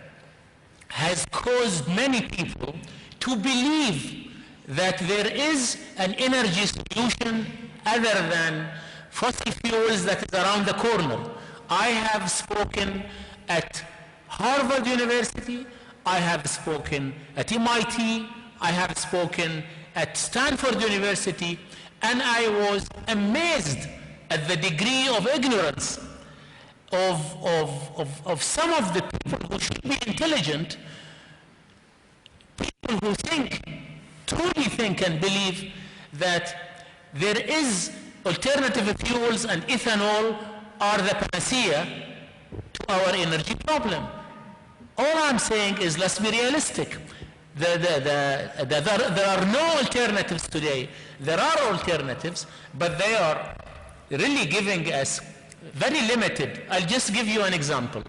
has caused many people to believe that there is an energy solution other than fossil fuels that is around the corner. I have spoken at Harvard University, I have spoken at MIT, I have spoken at Stanford University, and I was amazed at the degree of ignorance of some of the people who should be intelligent, people who truly think and believe that there is alternative fuels and ethanol are the panacea to our energy problem. All I'm saying is let's be realistic. There are no alternatives today. There are alternatives, but they are really giving us very limited. I'll just give you an example.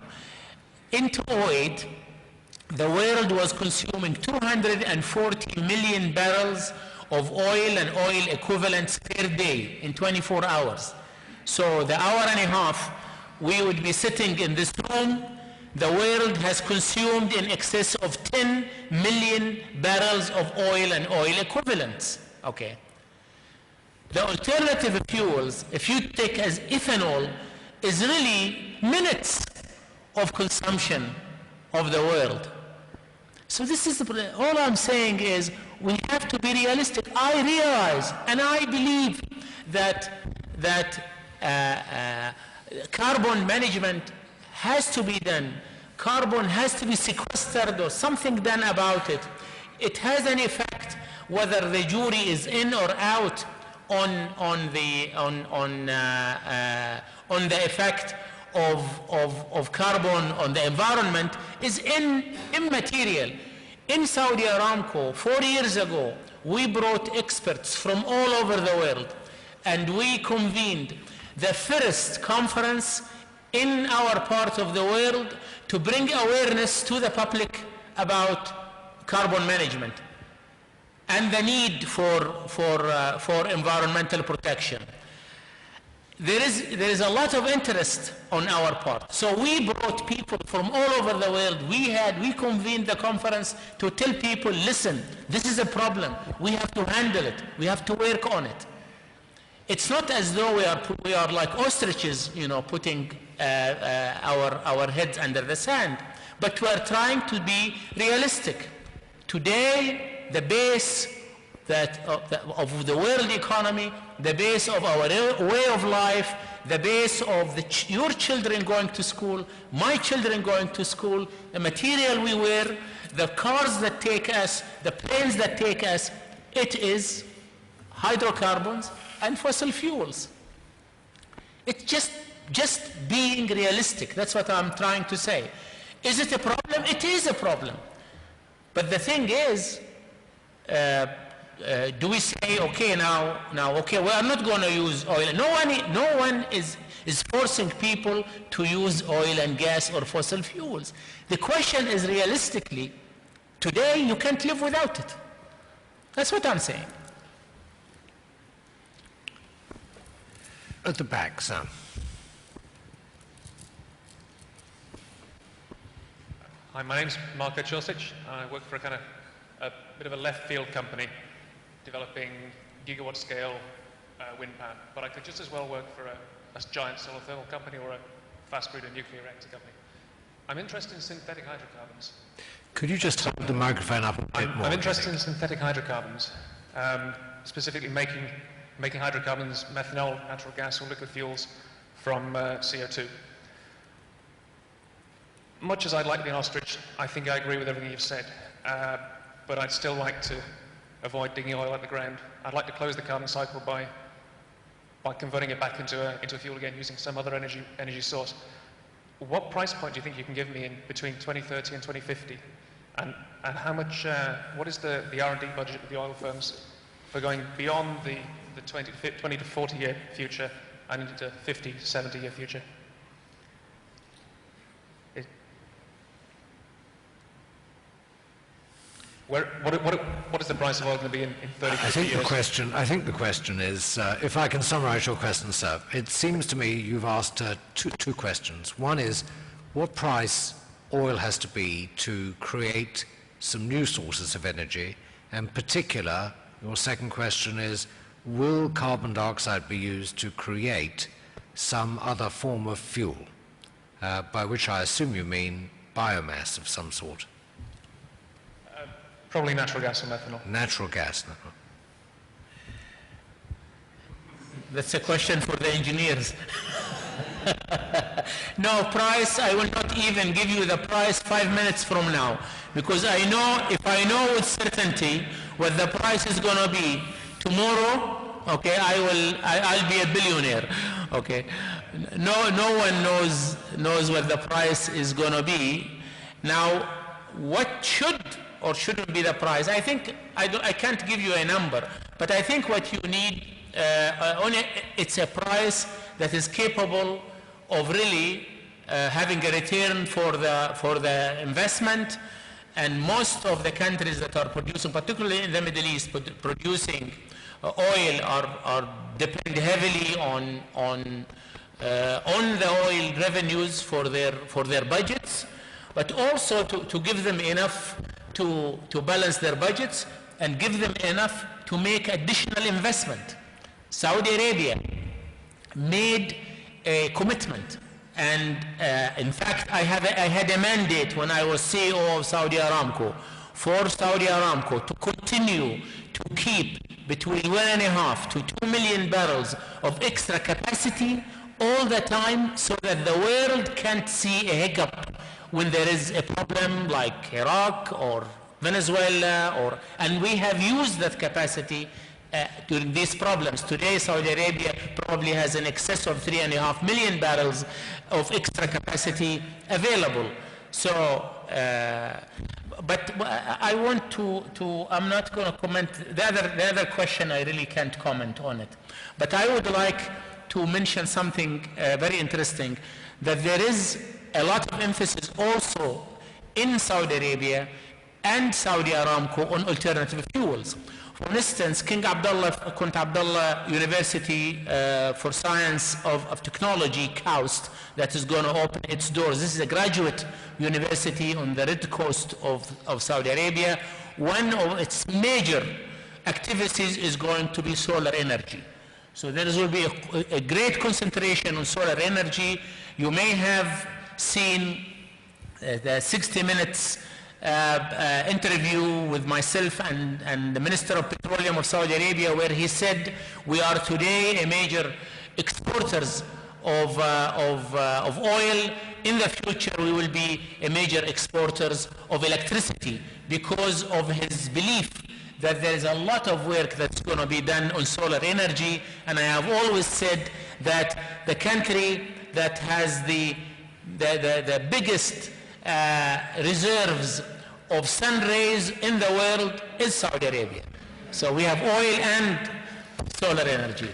In 2008, the world was consuming 240 million barrels of oil and oil equivalents per day in 24 hours. So the hour and a half we would be sitting in this room, the world has consumed in excess of 10 million barrels of oil and oil equivalents. Okay. The alternative fuels, if you take as ethanol, is really minutes of consumption of the world. So this is all I'm saying is we have to be realistic. I realize and I believe that carbon management has to be done. Carbon has to be sequestered or something done about it. It has an effect whether the jury is in or out on the effect of carbon on the environment is immaterial. In Saudi Aramco, 4 years ago, we brought experts from all over the world, and we convened the first conference in our part of the world to bring awareness to the public about carbon management and the need for environmental protection. There is a lot of interest on our part. So we brought people from all over the world. We convened the conference to tell people, listen, this is a problem. We have to handle it. We have to work on it. It's not as though we are like ostriches, you know, putting our heads under the sand, but we are trying to be realistic. Today, the base of the world economy, the base of our way of life, the base of your children going to school, my children going to school, the material we wear, the cars that take us, the planes that take us, it is hydrocarbons and fossil fuels. It's just being realistic. That's what I'm trying to say. Is it a problem? It is a problem. But the thing is, do we say, okay, okay, we are not going to use oil? No one is forcing people to use oil and gas or fossil fuels. The question is, realistically, today you can't live without it. That's what I'm saying. At the back, sir. Hi, my name's Marko Ćosić. I work for a bit of a left field company developing gigawatt scale wind power. But I could just as well work for a giant solar thermal company or a fast breeder nuclear reactor company. I'm interested in synthetic hydrocarbons. Could you just hold the microphone up a bit more? I'm interested in synthetic hydrocarbons, specifically making hydrocarbons, methanol, natural gas, or liquid fuels from CO2. Much as I'd like the ostrich, I think I agree with everything you've said, but I'd still like to avoid digging oil out the ground. I'd like to close the carbon cycle by converting it back into a fuel again using some other energy source. What price point do you think you can give me in between 2030 and 2050? And how much, what is the R&D budget of the oil firms for going beyond the 20 to 40 year future and into 50, 70 year future? What is the price of oil going to be in 30, 50 years? I think the question is, if I can summarize your question, sir, it seems to me you've asked two questions. One is, what price oil has to be to create some new sources of energy? And in particular, your second question is, will carbon dioxide be used to create some other form of fuel? By which I assume you mean biomass of some sort. Probably natural gas or methanol. Natural gas. That's a question for the engineers. No price, I will not even give you the price 5 minutes from now, because I know, if I know with certainty what the price is going to be tomorrow, okay, I'll be a billionaire, okay. No one knows what the price is going to be. Now, what should or shouldn't be the price? I think I can't give you a number, but I think what you need, it's a price that is capable of really having a return for the investment. And most of the countries that are producing, particularly in the Middle East, producing oil are depend heavily on the oil revenues for their budgets, but also to give them enough to balance their budgets and give them enough to make additional investment. Saudi Arabia made a commitment, and in fact I had a mandate when I was CEO of Saudi Aramco for Saudi Aramco to continue to keep between 1.5 to 2 million barrels of extra capacity all the time, so that the world can't see a hiccup when there is a problem like Iraq or Venezuela, and we have used that capacity during these problems. Today, Saudi Arabia probably has an excess of 3.5 million barrels of extra capacity available. So, but I want to I'm not going to comment. The other question, I really can't comment on it. But I would like to mention something very interesting, that there is a lot of emphasis also in Saudi Arabia and Saudi Aramco on alternative fuels. For instance, King Abdallah University for Science of Technology, KAUST, that is going to open its doors. This is a graduate university on the red coast of Saudi Arabia. One of its major activities is going to be solar energy. So there will be a great concentration on solar energy. You may have seen the 60 Minutes interview with myself and the Minister of Petroleum of Saudi Arabia, where he said we are today a major exporters of oil. In the future we will be a major exporters of electricity, because of his belief that there is a lot of work that's going to be done on solar energy. And I have always said that the country that has the biggest reserves of sun rays in the world is Saudi Arabia. So we have oil and solar energy.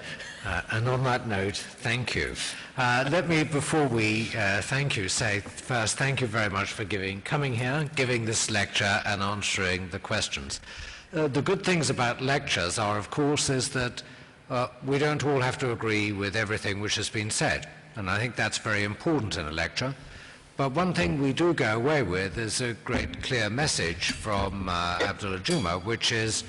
And on that note, thank you. Let me, before we thank you, say first thank you very much for coming here, giving this lecture and answering the questions. The good things about lectures are, of course, is that we don't all have to agree with everything which has been said. And I think that's very important in a lecture. But one thing we do go away with is a great clear message from Abdallah Jum'ah, which is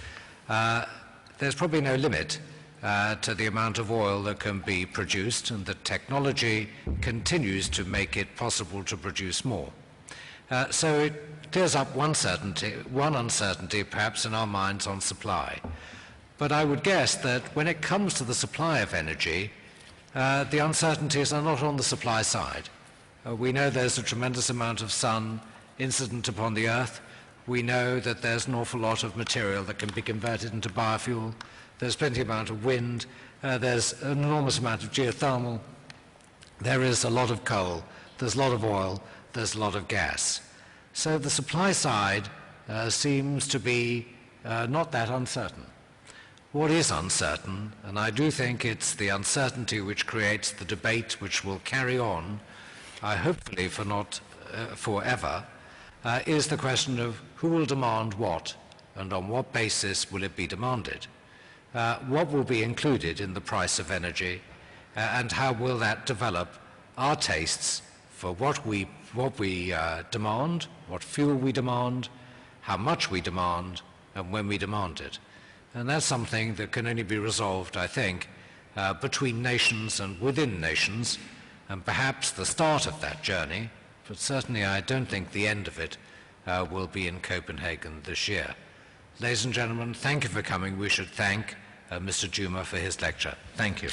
there's probably no limit to the amount of oil that can be produced, and that technology continues to make it possible to produce more. So it clears up one uncertainty perhaps in our minds on supply. But I would guess that when it comes to the supply of energy, the uncertainties are not on the supply side. We know there's a tremendous amount of sun incident upon the earth. We know that there's an awful lot of material that can be converted into biofuel. There's plenty amount of wind. There's an enormous amount of geothermal. There is a lot of coal. There's a lot of oil. There's a lot of gas. So the supply side seems to be not that uncertain. What is uncertain, and I do think it's the uncertainty which creates the debate which will carry on, hopefully for not forever, is the question of who will demand what, and on what basis will it be demanded. What will be included in the price of energy, and how will that develop our tastes for what we demand, what fuel we demand, how much we demand, and when we demand it. And that's something that can only be resolved, I think, between nations and within nations, and perhaps the start of that journey, but certainly I don't think the end of it will be in Copenhagen this year. Ladies and gentlemen, thank you for coming. We should thank Mr. Jum'ah for his lecture. Thank you.